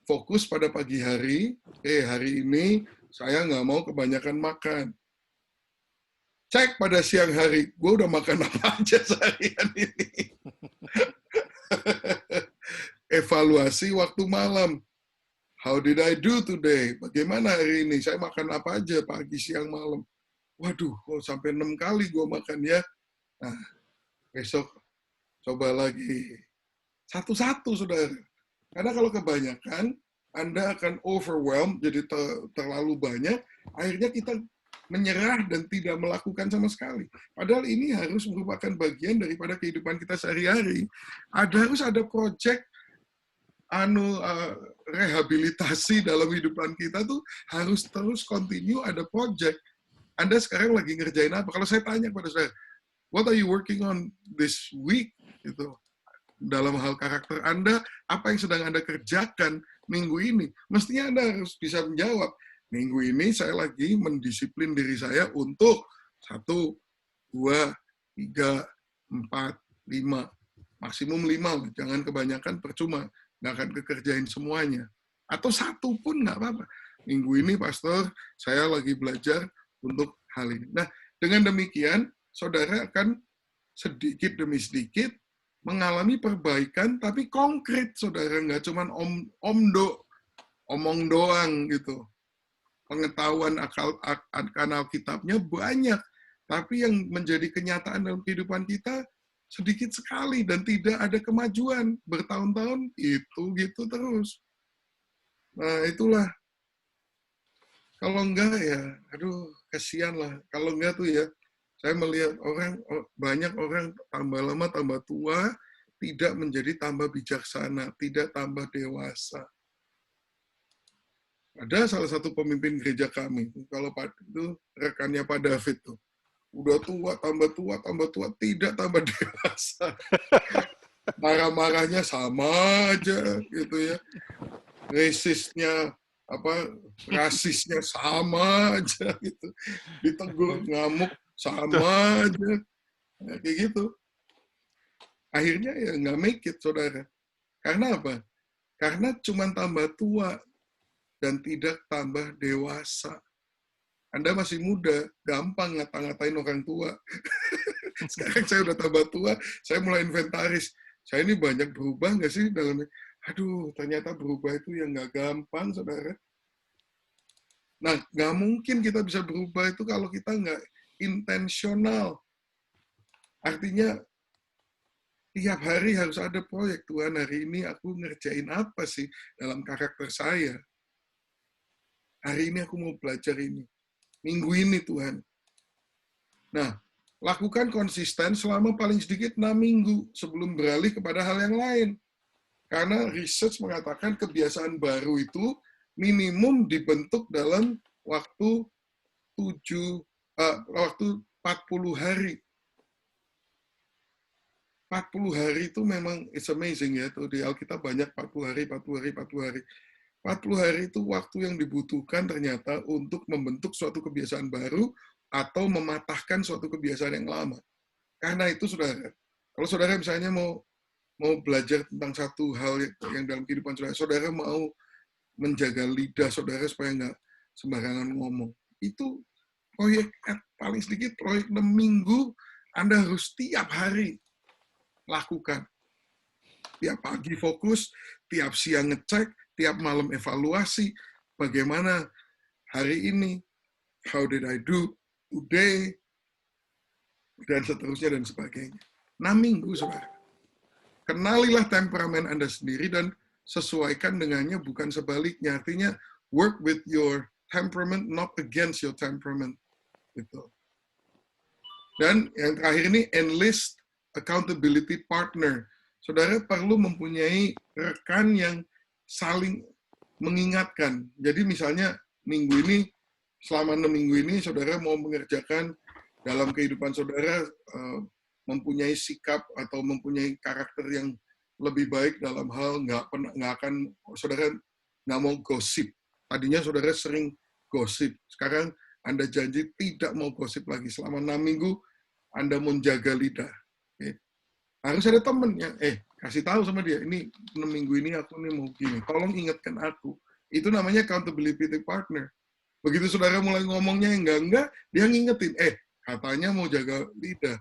Fokus pada pagi hari, hari ini saya nggak mau kebanyakan makan. Cek pada siang hari, gue udah makan apa aja seharian ini. Evaluasi waktu malam. How did I do today? Bagaimana hari ini? Saya makan apa aja pagi, siang, malam. Waduh, kok sampai 6 kali gue makan ya. Nah, besok coba lagi. Satu-satu, saudara. Karena kalau kebanyakan, Anda akan overwhelmed, jadi terlalu banyak, akhirnya kita menyerah dan tidak melakukan sama sekali. Padahal ini harus merupakan bagian daripada kehidupan kita sehari-hari. Harus ada project rehabilitasi dalam kehidupan kita tuh harus terus continue ada project. Anda sekarang lagi ngerjain apa? Kalau saya tanya pada saya, what are you working on this week? Gitu. Dalam hal karakter Anda, apa yang sedang Anda kerjakan minggu ini? Mestinya Anda harus bisa menjawab, minggu ini saya lagi mendisiplin diri saya untuk 1, 2, 3, 4, 5. Maksimum 5, jangan kebanyakan percuma. Nggak akan kekerjain semuanya. Atau 1 pun nggak apa-apa. Minggu ini, Pastor, saya lagi belajar untuk hal ini. Nah, dengan demikian, saudara akan sedikit demi sedikit mengalami perbaikan, tapi konkret, saudara. Nggak cuma omong doang, gitu. Pengetahuan akan Alkitabnya banyak, tapi yang menjadi kenyataan dalam kehidupan kita sedikit sekali dan tidak ada kemajuan. Bertahun-tahun itu gitu terus. Nah, itulah. Kalau enggak ya, aduh, kasihan lah. Kalau enggak tuh ya, saya melihat banyak orang tambah lama tambah tua, tidak menjadi tambah bijaksana, tidak tambah dewasa. Ada salah satu pemimpin gereja kami, kalau itu rekannya Pak David tuh, udah tua, tambah tua, tidak tambah dewasa. Marah-marahnya sama aja, gitu ya. Rasisnya sama aja, gitu. Ditegur, ngamuk, sama aja. Nah, kayak gitu. Akhirnya ya nggak make it, saudara. Karena apa? Karena cuma tambah tua dan tidak tambah dewasa. Anda masih muda, gampang ngata-ngatain orang tua. Sekarang saya udah tambah tua, saya mulai inventaris. Saya ini banyak berubah nggak sih dalamnya? Aduh, ternyata berubah itu yang nggak gampang, saudara. Nah, nggak mungkin kita bisa berubah itu kalau kita nggak intensional. Artinya, tiap hari harus ada proyek. Tuhan, hari ini aku ngerjain apa sih dalam karakter saya? Hari ini aku mau belajar ini. Minggu ini, Tuhan. Nah, lakukan konsisten selama paling sedikit 6 minggu sebelum beralih kepada hal yang lain. Karena research mengatakan kebiasaan baru itu minimum dibentuk dalam waktu 40 hari. 40 hari itu memang it's amazing ya. Tuh di Alkitab banyak 40 hari. 40 hari itu waktu yang dibutuhkan ternyata untuk membentuk suatu kebiasaan baru atau mematahkan suatu kebiasaan yang lama. Karena itu, saudara, kalau saudara misalnya mau belajar tentang satu hal yang dalam kehidupan saudara, saudara mau menjaga lidah saudara supaya nggak sembarangan ngomong. Itu proyek paling sedikit proyek 6 minggu, Anda harus tiap hari lakukan. Tiap pagi fokus, tiap siang ngecek, tiap malam evaluasi, bagaimana hari ini, how did I do today, dan seterusnya dan sebagainya. 6 minggu, saudara. Kenalilah temperamen Anda sendiri dan sesuaikan dengannya, bukan sebaliknya. Artinya, work with your temperament, not against your temperament. Gitu. Dan yang terakhir ini, enlist accountability partner. Saudara perlu mempunyai rekan yang saling mengingatkan. Jadi misalnya minggu ini, selama 6 minggu ini, saudara mau mengerjakan dalam kehidupan saudara mempunyai sikap atau mempunyai karakter yang lebih baik dalam hal nggak akan saudara nggak mau gosip. Tadinya saudara sering gosip, sekarang Anda janji tidak mau gosip lagi selama 6 minggu. Anda mau jaga lidah. Oke. Harus ada temen yang kasih tahu sama dia, ini 6 minggu ini aku nih mau gini, tolong ingatkan aku. Itu namanya accountability partner. Begitu saudara mulai ngomongnya enggak, dia ngingetin, katanya mau jaga lidah.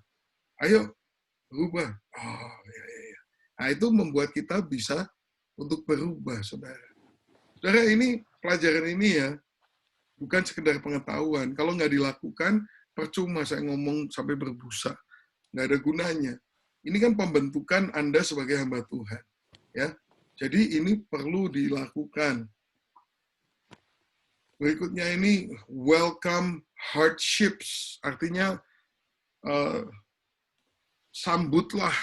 Ayo, berubah. Oh, iya. Nah, itu membuat kita bisa untuk berubah, saudara. Saudara, ini pelajaran ini ya, bukan sekedar pengetahuan. Kalau nggak dilakukan, percuma saya ngomong sampai berbusa. Nggak ada gunanya. Ini kan pembentukan Anda sebagai hamba Tuhan. Ya, jadi ini perlu dilakukan. Berikutnya ini, welcome hardships. Artinya, sambutlah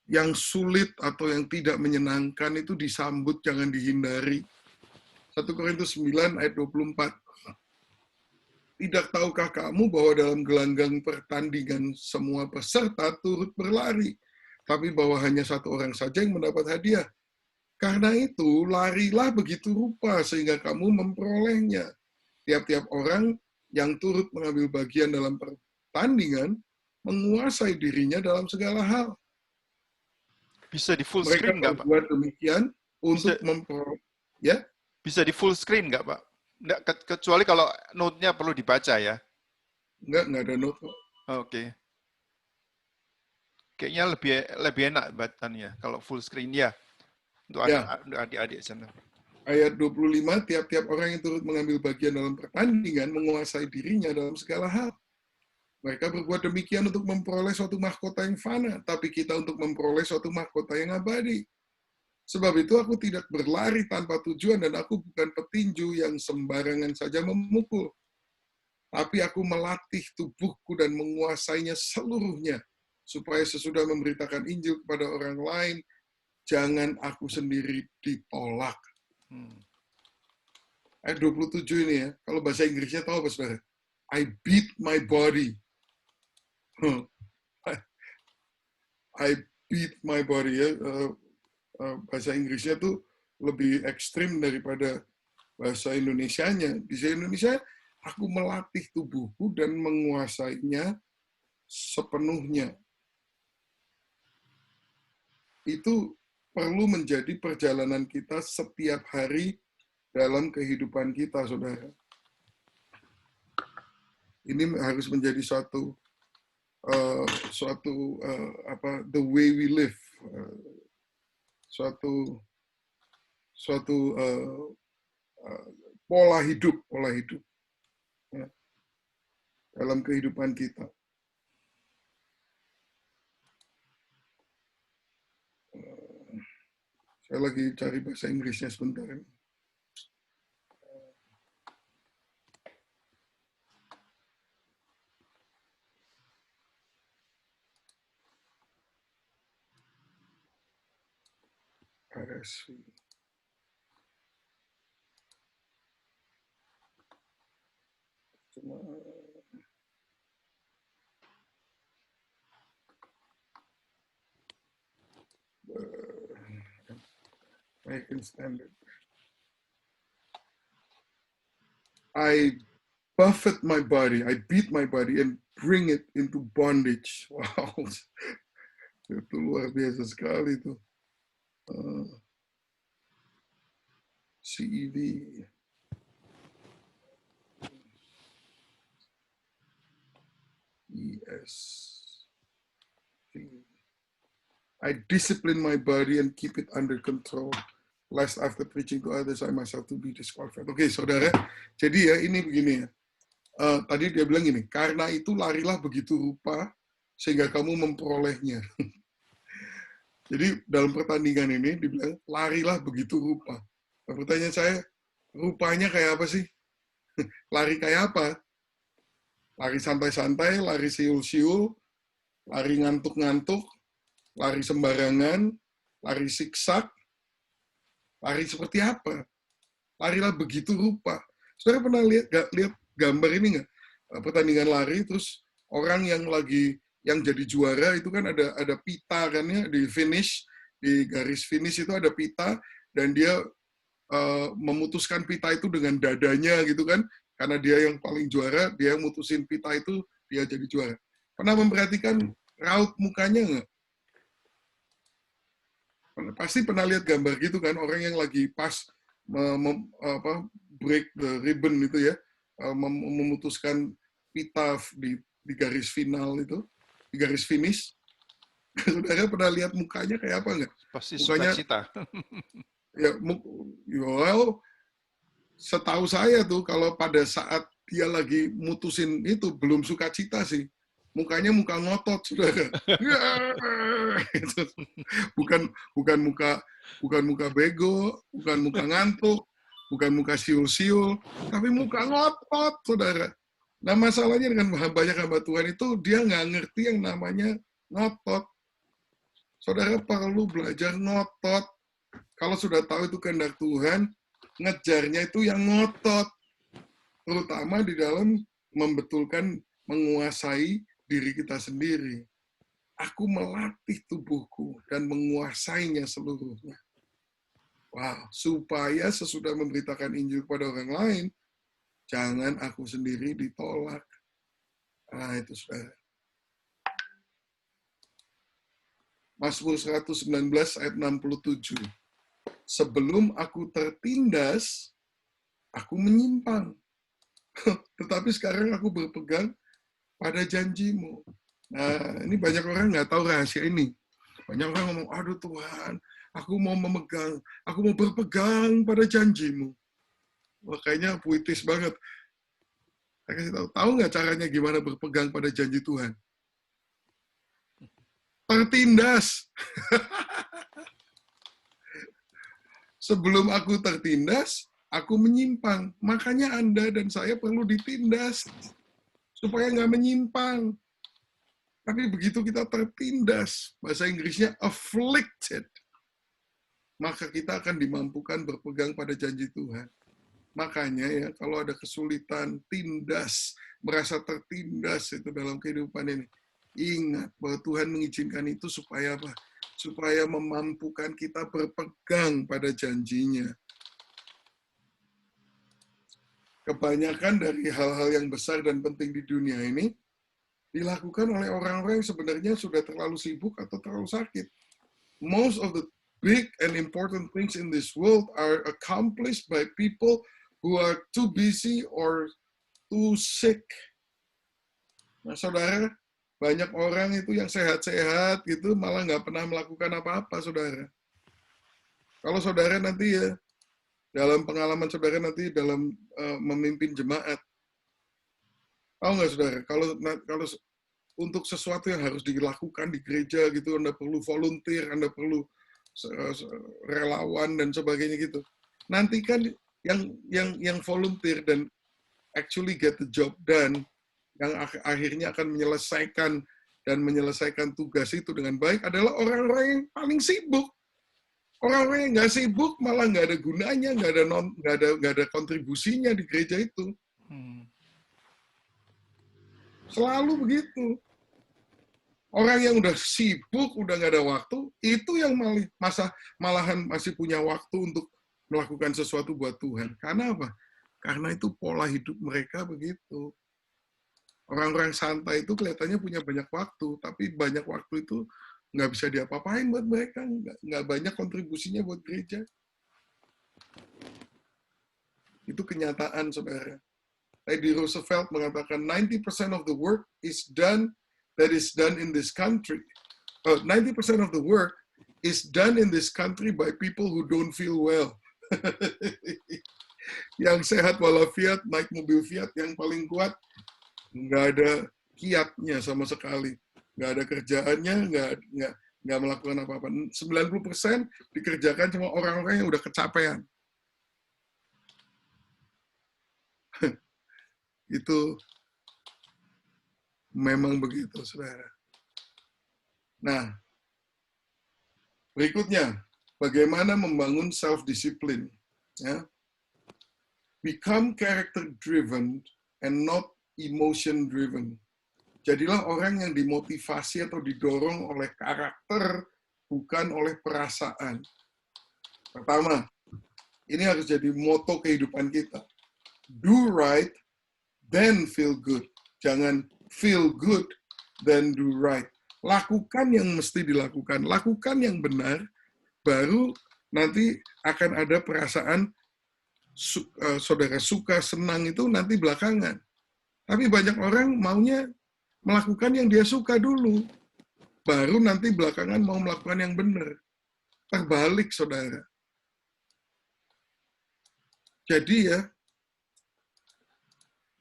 yang sulit atau yang tidak menyenangkan itu disambut, jangan dihindari. 1 Korintus 9 ayat 24. Tidak tahukah kamu bahwa dalam gelanggang pertandingan semua peserta turut berlari, tapi bahwa hanya satu orang saja yang mendapat hadiah. Karena itu, larilah begitu rupa sehingga kamu memperolehnya. Tiap-tiap orang yang turut mengambil bagian dalam pertandingan menguasai dirinya dalam segala hal. Bisa di full Mereka screen nggak, Pak? berbuat demikian untuk ya. Bisa di full screen nggak, Pak? Nggak, kecuali kalau note-nya perlu dibaca ya. Nggak ada note. Oke. Kayaknya lebih enak bacanya kalau full screen ya. Untuk adik-adik sana. Ayat 25, tiap-tiap orang yang turut mengambil bagian dalam pertandingan menguasai dirinya dalam segala hal. Mereka berbuat demikian untuk memperoleh suatu mahkota yang fana, tapi kita untuk memperoleh suatu mahkota yang abadi. Sebab itu aku tidak berlari tanpa tujuan dan aku bukan petinju yang sembarangan saja memukul. Tapi aku melatih tubuhku dan menguasainya seluruhnya, supaya sesudah memberitakan Injil kepada orang lain, jangan aku sendiri ditolak. Ayat 27 ini ya, kalau bahasa Inggrisnya tahu apa saudara? I beat my body. I beat my body ya. Bahasa Inggrisnya tuh lebih ekstrim daripada bahasa Indonesianya. Di bahasa Indonesia, aku melatih tubuhku dan menguasainya sepenuhnya. Itu perlu menjadi perjalanan kita setiap hari dalam kehidupan kita, saudara. Ini harus menjadi suatu the way we live, suatu pola hidup ya, dalam kehidupan kita. Saya lagi cari bahasa Inggrisnya sebentar. RSV. Cuma American Standard. I buffet my body, I beat my body and bring it into bondage. Wow, itu luar biasa sekali itu. CEV. I discipline my body and keep it under control. Lest after preaching to others, I myself to be disqualified. Oke, saudara. Jadi ya, ini begini ya. Tadi dia bilang gini, karena itu larilah begitu rupa, sehingga kamu memperolehnya. Jadi dalam pertandingan ini, dibilang, larilah begitu rupa. Nah, pertanyaan saya, rupanya kayak apa sih? Lari kayak apa? Lari santai-santai, lari siul-siul, lari ngantuk-ngantuk, lari sembarangan, lari siksak, lari seperti apa? Larilah begitu rupa. Saudara pernah lihat gambar ini nggak? Pertandingan lari, terus Orang yang jadi juara itu kan ada pita kan ya, di finish, di garis finish itu ada pita, dan dia memutuskan pita itu dengan dadanya gitu kan, karena dia yang paling juara, dia mutusin pita itu, dia jadi juara. Pernah memperhatikan raut mukanya nggak? Pasti pernah lihat gambar gitu kan, orang yang lagi pas break the ribbon itu ya, memutuskan pita di garis final itu, di garis finish. Saudara pernah lihat mukanya kayak apa nggak? Pasti Mukanya, sukacita. ya, well, setahu saya tuh kalau pada saat dia lagi mutusin itu belum sukacita sih. Mukanya muka ngotot, saudara. Gitu. bukan muka bego, bukan muka ngantuk, bukan muka siul-siul, tapi muka ngotot, saudara. Nah, masalahnya dengan banyak hamba Tuhan itu dia nggak ngerti yang namanya ngotot. Saudara perlu belajar ngotot. Kalau sudah tahu itu kehendak Tuhan, ngejarnya itu yang ngotot. Terutama di dalam membetulkan, menguasai diri kita sendiri. Aku melatih tubuhku dan menguasainya seluruhnya. Wow, supaya sesudah memberitakan Injil kepada orang lain, jangan aku sendiri ditolak. Nah, itu saudara. Mazmur 119 ayat 67. Sebelum aku tertindas, aku menyimpang. Tetapi sekarang aku berpegang pada janjimu. Nah, ini banyak orang nggak tahu rahasia ini. Banyak orang ngomong, aduh Tuhan, aku mau memegang, aku mau berpegang pada janjimu. Wah, kayaknya puitis banget. Saya kasih tahu nggak caranya gimana berpegang pada janji Tuhan? Tertindas. Sebelum aku tertindas, aku menyimpang. Makanya Anda dan saya perlu ditindas supaya nggak menyimpang. Tapi begitu kita tertindas, bahasa Inggrisnya afflicted, maka kita akan dimampukan berpegang pada janji Tuhan. Makanya ya, kalau ada kesulitan, tindas, merasa tertindas itu dalam kehidupan ini, ingat bahwa Tuhan mengizinkan itu supaya apa? Supaya memampukan kita berpegang pada janjinya. Kebanyakan dari hal-hal yang besar dan penting di dunia ini dilakukan oleh orang-orang yang sebenarnya sudah terlalu sibuk atau terlalu sakit. Most of the big and important things in this world are accomplished by people who are too busy or too sick. Nah, saudara, banyak orang itu yang sehat-sehat gitu malah nggak pernah melakukan apa-apa, saudara. Kalau saudara nanti ya, dalam pengalaman saudara nanti dalam memimpin jemaat, tahu nggak saudara, kalau untuk sesuatu yang harus dilakukan di gereja gitu, Anda perlu volunteer, Anda perlu relawan dan sebagainya gitu. Nanti kan yang volunteer dan actually get the job done, yang akhirnya akan menyelesaikan tugas itu dengan baik adalah orang-orang yang paling sibuk. Orang-orang yang nggak sibuk malah nggak ada gunanya, nggak ada kontribusinya di gereja itu. Selalu begitu. Orang yang udah sibuk, udah nggak ada waktu, itu yang malahan masih punya waktu untuk melakukan sesuatu buat Tuhan. Karena apa? Karena itu pola hidup mereka begitu. Orang-orang santai itu kelihatannya punya banyak waktu, tapi banyak waktu itu nggak bisa diapa-apain buat mereka, nggak banyak kontribusinya buat gereja. Itu kenyataan, saudara. Teddy Roosevelt mengatakan 90% of the work is done in this country. 90% of the work is done in this country by people who don't feel well. Yang sehat walafiat, naik mobil Fiat, yang paling kuat, nggak ada kiatnya sama sekali. Nggak ada kerjaannya, nggak melakukan apa-apa. 90% dikerjakan sama orang-orang yang udah kecapean. Itu memang begitu, saudara. Nah, berikutnya, bagaimana membangun self-discipline. Ya. Become character-driven and not emotion-driven. Jadilah orang yang dimotivasi atau didorong oleh karakter, bukan oleh perasaan. Pertama, ini harus jadi moto kehidupan kita. Do right, then feel good. Jangan feel good, then do right. Lakukan yang mesti dilakukan. Lakukan yang benar, baru nanti akan ada perasaan saudara suka, senang itu nanti belakangan. Tapi banyak orang maunya melakukan yang dia suka dulu, baru nanti belakangan mau melakukan yang benar. Terbalik, saudara. Jadi ya,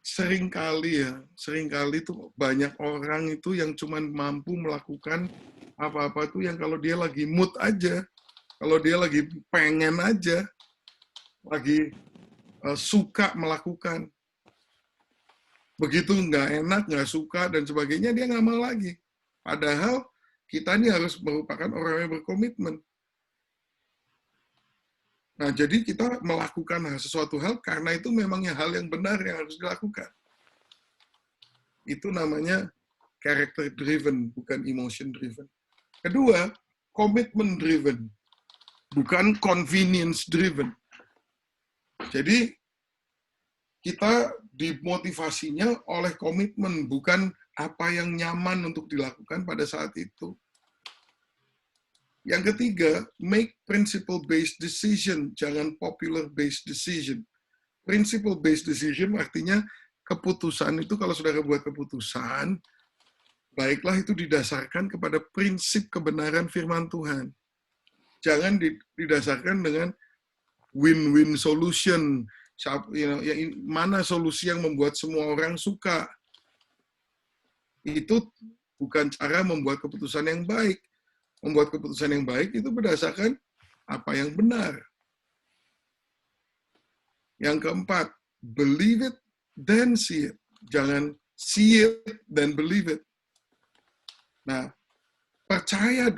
seringkali tuh banyak orang itu yang cuman mampu melakukan apa-apa tuh yang kalau dia lagi mood aja, kalau dia lagi pengen aja, lagi suka melakukan. Begitu nggak enak, nggak suka, dan sebagainya, dia nggak mau lagi. Padahal kita ini harus merupakan orang yang berkomitmen. Nah, jadi kita melakukan sesuatu hal karena itu memangnya hal yang benar yang harus dilakukan. Itu namanya character driven, bukan emotion driven. Kedua, commitment driven, bukan convenience driven. Jadi kita dimotivasinya oleh komitmen, bukan apa yang nyaman untuk dilakukan pada saat itu. Yang ketiga, make principle-based decision, jangan popular-based decision. Principle-based decision artinya keputusan itu, kalau saudara buat keputusan, baiklah itu didasarkan kepada prinsip kebenaran firman Tuhan. Jangan didasarkan dengan win-win solution, mana solusi yang membuat semua orang suka. Itu bukan cara membuat keputusan yang baik. Membuat keputusan yang baik itu berdasarkan apa yang benar. Yang keempat, believe it, then see it. Jangan see it, then believe it. Nah, percaya.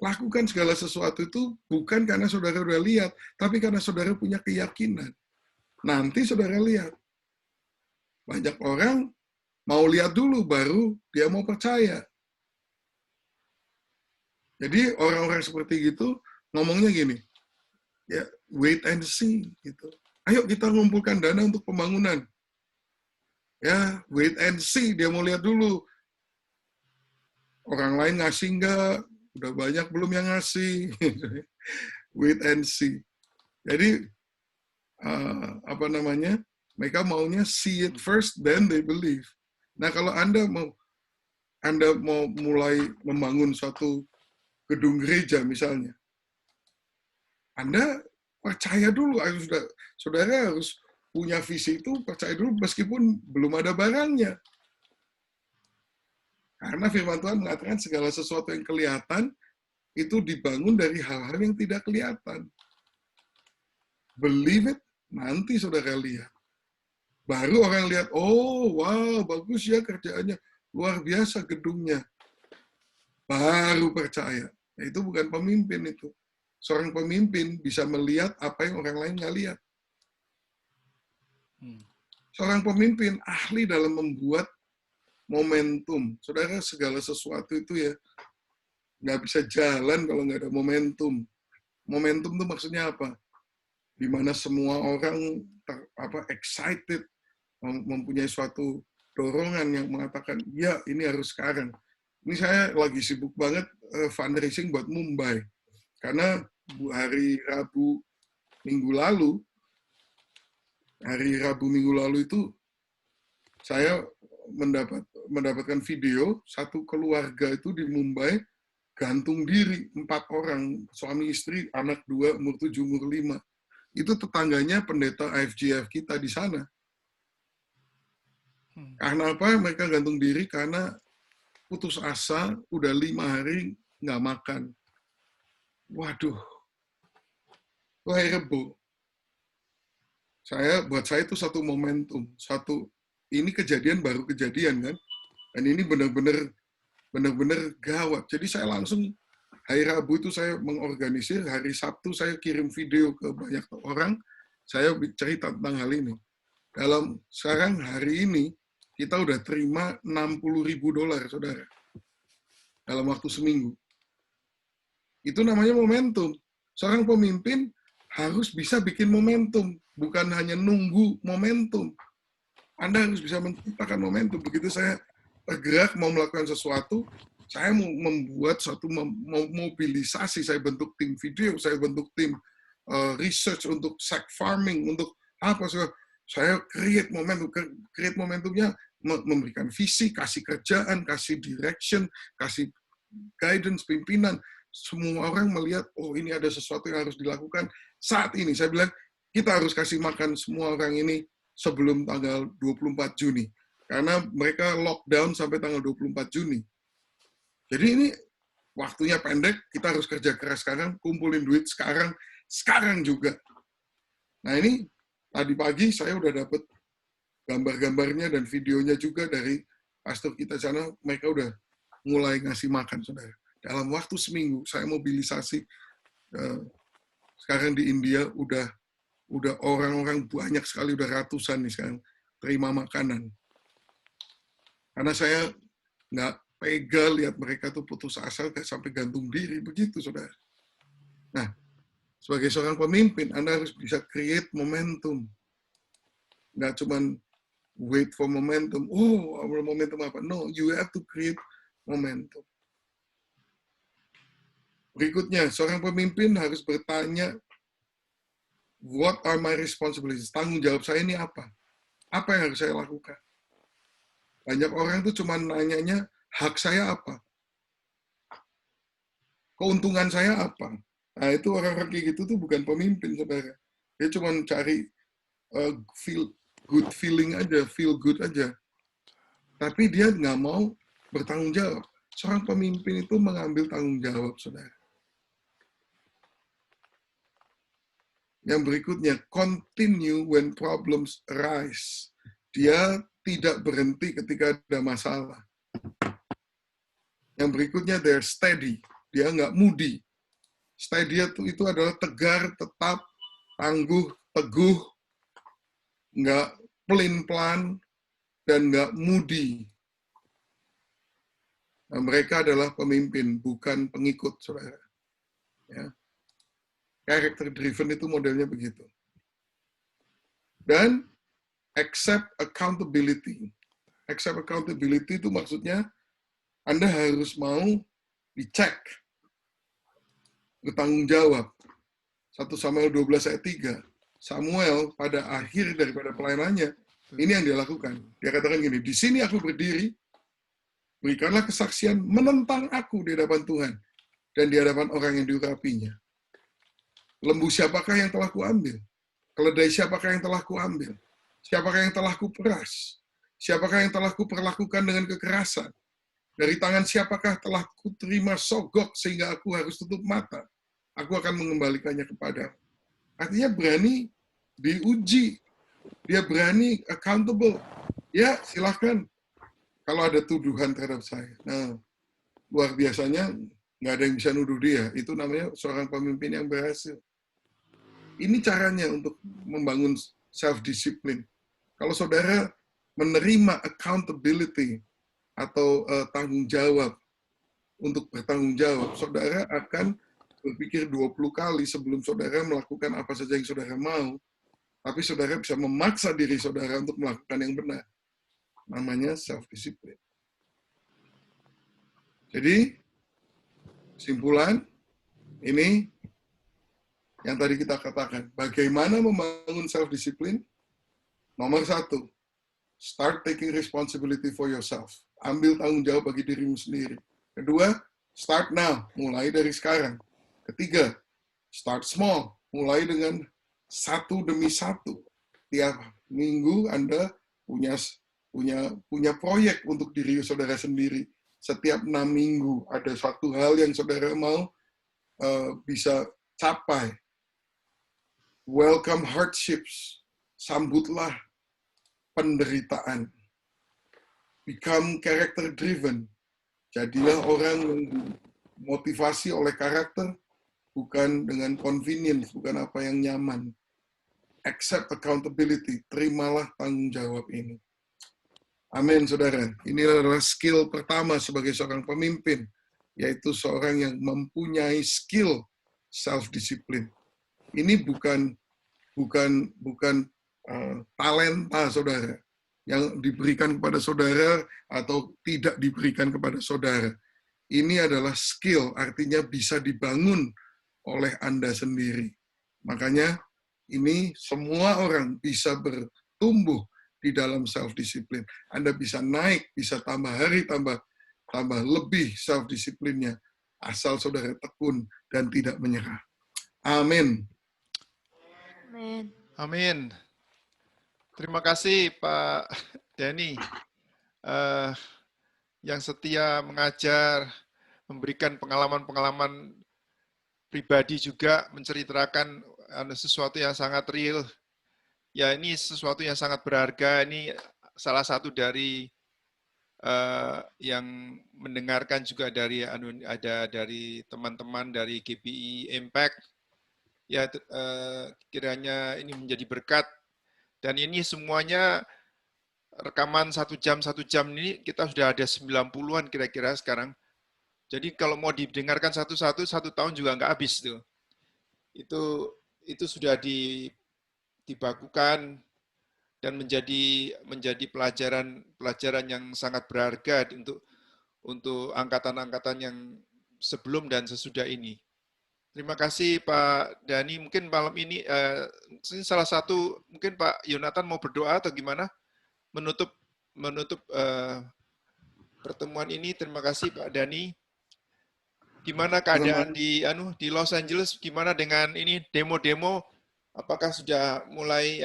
Lakukan segala sesuatu itu bukan karena saudara udah lihat, tapi karena saudara punya keyakinan. Nanti saudara lihat. Banyak orang mau lihat dulu, baru dia mau percaya. Jadi orang-orang seperti gitu ngomongnya gini, ya wait and see gitu. Ayo kita ngumpulkan dana untuk pembangunan. Ya wait and see, dia mau lihat dulu. Orang lain ngasih nggak? Udah banyak belum yang ngasih? Wait and see. Jadi mereka maunya see it first, then they believe. Nah kalau Anda mau mulai membangun suatu gedung gereja misalnya, Anda percaya dulu, saudara harus punya visi itu, percaya dulu meskipun belum ada barangnya. Karena firman Tuhan mengatakan segala sesuatu yang kelihatan itu dibangun dari hal-hal yang tidak kelihatan. Believe it, nanti saudara lihat. Baru orang lihat, oh wow, bagus ya kerjaannya, luar biasa gedungnya. Baru percaya. Itu bukan pemimpin itu. Seorang pemimpin bisa melihat apa yang orang lain nggak lihat. Seorang pemimpin ahli dalam membuat momentum. Saudara, segala sesuatu itu ya nggak bisa jalan kalau nggak ada momentum. Momentum itu maksudnya apa? Di mana semua orang excited, mempunyai suatu dorongan yang mengatakan, ya ini harus sekarang. Ini saya lagi sibuk banget fundraising buat Mumbai. Karena hari Rabu minggu lalu itu saya mendapatkan video satu keluarga itu di Mumbai gantung diri 4 orang, suami istri, anak 2, umur 7, umur 5. Itu tetangganya pendeta IFGF kita di sana. Karena apa? Mereka gantung diri karena putus asa, udah 5 hari nggak makan. Waduh, itu hari Rebo. Buat saya itu satu momentum, ini kejadian baru kejadian kan, dan ini benar-benar gawat. Jadi saya langsung hari Rabu itu saya mengorganisir, hari Sabtu saya kirim video ke banyak orang, saya cerita tentang hal ini. Sekarang hari ini kita udah terima $60.000, saudara, dalam waktu seminggu. Itu namanya momentum. Seorang pemimpin harus bisa bikin momentum, bukan hanya nunggu momentum. Anda harus bisa menciptakan momentum. Begitu saya bergerak mau melakukan sesuatu, saya mau membuat suatu mobilisasi, saya bentuk tim video, saya bentuk tim research untuk sack farming, untuk apa, saya create momentum. Create momentumnya memberikan visi, kasih kerjaan, kasih direction, kasih guidance, pimpinan. Semua orang melihat, oh ini ada sesuatu yang harus dilakukan saat ini. Saya bilang, kita harus kasih makan semua orang ini sebelum tanggal 24 Juni. Karena mereka lockdown sampai tanggal 24 Juni. Jadi ini waktunya pendek, kita harus kerja keras sekarang, kumpulin duit sekarang juga. Nah ini, tadi pagi saya udah dapet gambar-gambarnya dan videonya juga dari pastor kita sana, mereka udah mulai ngasih makan, saudara. Dalam waktu seminggu, saya mobilisasi, sekarang di India udah orang-orang banyak sekali, udah ratusan nih sekarang, terima makanan. Karena saya nggak tega lihat mereka tuh putus asa, kayak sampai gantung diri, begitu, saudara. Nah, sebagai seorang pemimpin, Anda harus bisa create momentum. Nggak cuman wait for momentum, momentum apa? No, you have to create momentum. Berikutnya, seorang pemimpin harus bertanya, what are my responsibilities? Tanggung jawab saya ini apa? Apa yang harus saya lakukan? Banyak orang tuh cuma nanyanya, hak saya apa? Keuntungan saya apa? Nah, itu orang-orang kayak gitu tuh bukan pemimpin, saudara. Dia cuma cari feel good feeling aja, feel good aja. Tapi dia nggak mau bertanggung jawab. Seorang pemimpin itu mengambil tanggung jawab, saudara. Yang berikutnya, continue when problems arise. Dia tidak berhenti ketika ada masalah. Yang berikutnya, they're steady. Dia nggak moody. Steady itu adalah tegar, tetap, tangguh, teguh, nggak pelin-pelan, dan nggak moody. Nah, mereka adalah pemimpin, bukan pengikut, saudara. Ya. Character driven itu modelnya begitu. Dan accept accountability. Accept accountability itu maksudnya Anda harus mau dicek, bertanggung jawab. 1 Samuel 12 ayat 3. Samuel pada akhir daripada pelayanannya, ini yang dia lakukan. Dia katakan gini, di sini aku berdiri, berikanlah kesaksian menentang aku di hadapan Tuhan dan di hadapan orang yang diurapinya. Lembu siapakah yang telah kuambil? Keledai siapakah yang telah kuambil? Siapakah yang telah kuperas? Siapakah yang telah kuperlakukan dengan kekerasan? Dari tangan siapakah telah kuterima sogok sehingga aku harus tutup mata? Aku akan mengembalikannya kepada. Artinya berani diuji. Dia berani accountable. Ya, silahkan. Kalau ada tuduhan terhadap saya. Nah, luar biasanya nggak ada yang bisa nuduh dia. Itu namanya seorang pemimpin yang berhasil. Ini caranya untuk membangun self-discipline. Kalau saudara menerima accountability atau tanggung jawab untuk bertanggung jawab, saudara akan berpikir 20 kali sebelum saudara melakukan apa saja yang saudara mau, tapi saudara bisa memaksa diri saudara untuk melakukan yang benar. Namanya self-discipline. Jadi, kesimpulan, ini yang tadi kita katakan, bagaimana membangun self-discipline? Nomor 1, start taking responsibility for yourself. Ambil tanggung jawab bagi dirimu sendiri. Kedua, start now, mulai dari sekarang. Ketiga, start small, mulai dengan 1 demi 1. Tiap minggu Anda punya proyek untuk diri saudara sendiri. Setiap 6 minggu ada satu hal yang saudara mau bisa capai. Welcome hardships. Sambutlah penderitaan. Become character driven. Jadilah orang yang dimotivasi oleh karakter, bukan dengan convenience, bukan apa yang nyaman. Accept accountability. Terimalah tanggung jawab ini. Amin, saudara. Ini adalah skill pertama sebagai seorang pemimpin, yaitu seorang yang mempunyai skill self-discipline. Ini bukan talenta saudara yang diberikan kepada saudara atau tidak diberikan kepada saudara. Ini adalah skill, artinya bisa dibangun oleh Anda sendiri. Makanya ini semua orang bisa bertumbuh di dalam self-discipline. Anda bisa naik, bisa tambah hari, tambah lebih self-discipline-nya. Asal saudara tekun dan tidak menyerah. Amin. Amin. Amin. Terima kasih Pak Denny yang setia mengajar, memberikan pengalaman-pengalaman pribadi juga, menceritakan sesuatu yang sangat real. Ya ini sesuatu yang sangat berharga. Ini salah satu dari yang mendengarkan juga dari ada dari teman-teman dari GPI Impact. Ya kiranya ini menjadi berkat. Dan ini semuanya rekaman 1 jam ini kita sudah ada 90-an kira-kira sekarang. Jadi kalau mau didengarkan satu-satu, 1 tahun juga nggak habis tuh. Itu sudah dibakukan dan menjadi pelajaran yang sangat berharga untuk angkatan-angkatan yang sebelum dan sesudah ini. Terima kasih Pak Dhani. Mungkin malam ini salah satu mungkin Pak Yonatan mau berdoa atau gimana menutup pertemuan ini. Terima kasih Pak Dhani. Gimana keadaan di Los Angeles? Gimana dengan ini demo-demo? Apakah sudah mulai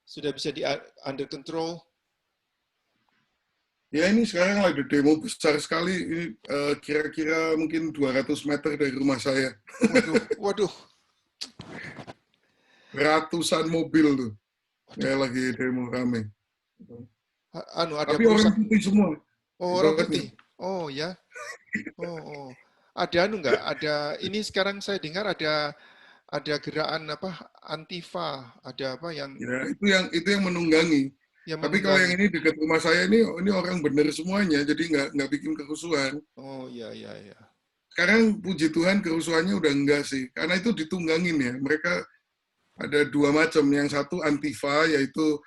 sudah bisa di under control? Ya ini sekarang ada demo besar sekali, ini kira-kira mungkin 200 meter dari rumah saya. Waduh. Ratusan mobil tuh, ya lagi demo rame. Ada tapi orang putih semua. Oh, orang putih. Oh ya. Oh. Ada nggak? Ada ini sekarang saya dengar ada gerakan apa Antifa, ada apa yang ya, itu yang menunggangi. Tapi kalau yang ini dekat rumah saya ini orang benar semuanya, jadi nggak bikin kerusuhan. Oh iya. Sekarang puji Tuhan kerusuhannya udah enggak sih, karena itu ditunggangin ya. Mereka ada 2 macam, yang satu Antifa yaitu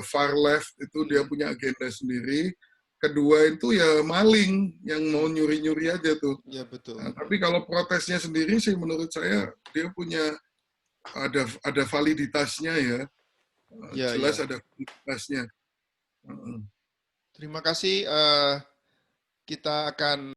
far left, itu dia punya agenda sendiri. Kedua itu ya maling yang mau nyuri-nyuri aja tuh. Ya betul. Nah, tapi kalau protesnya sendiri sih menurut saya dia punya ada validitasnya ya. Jelas ada validitasnya. Terima kasih. Kita akan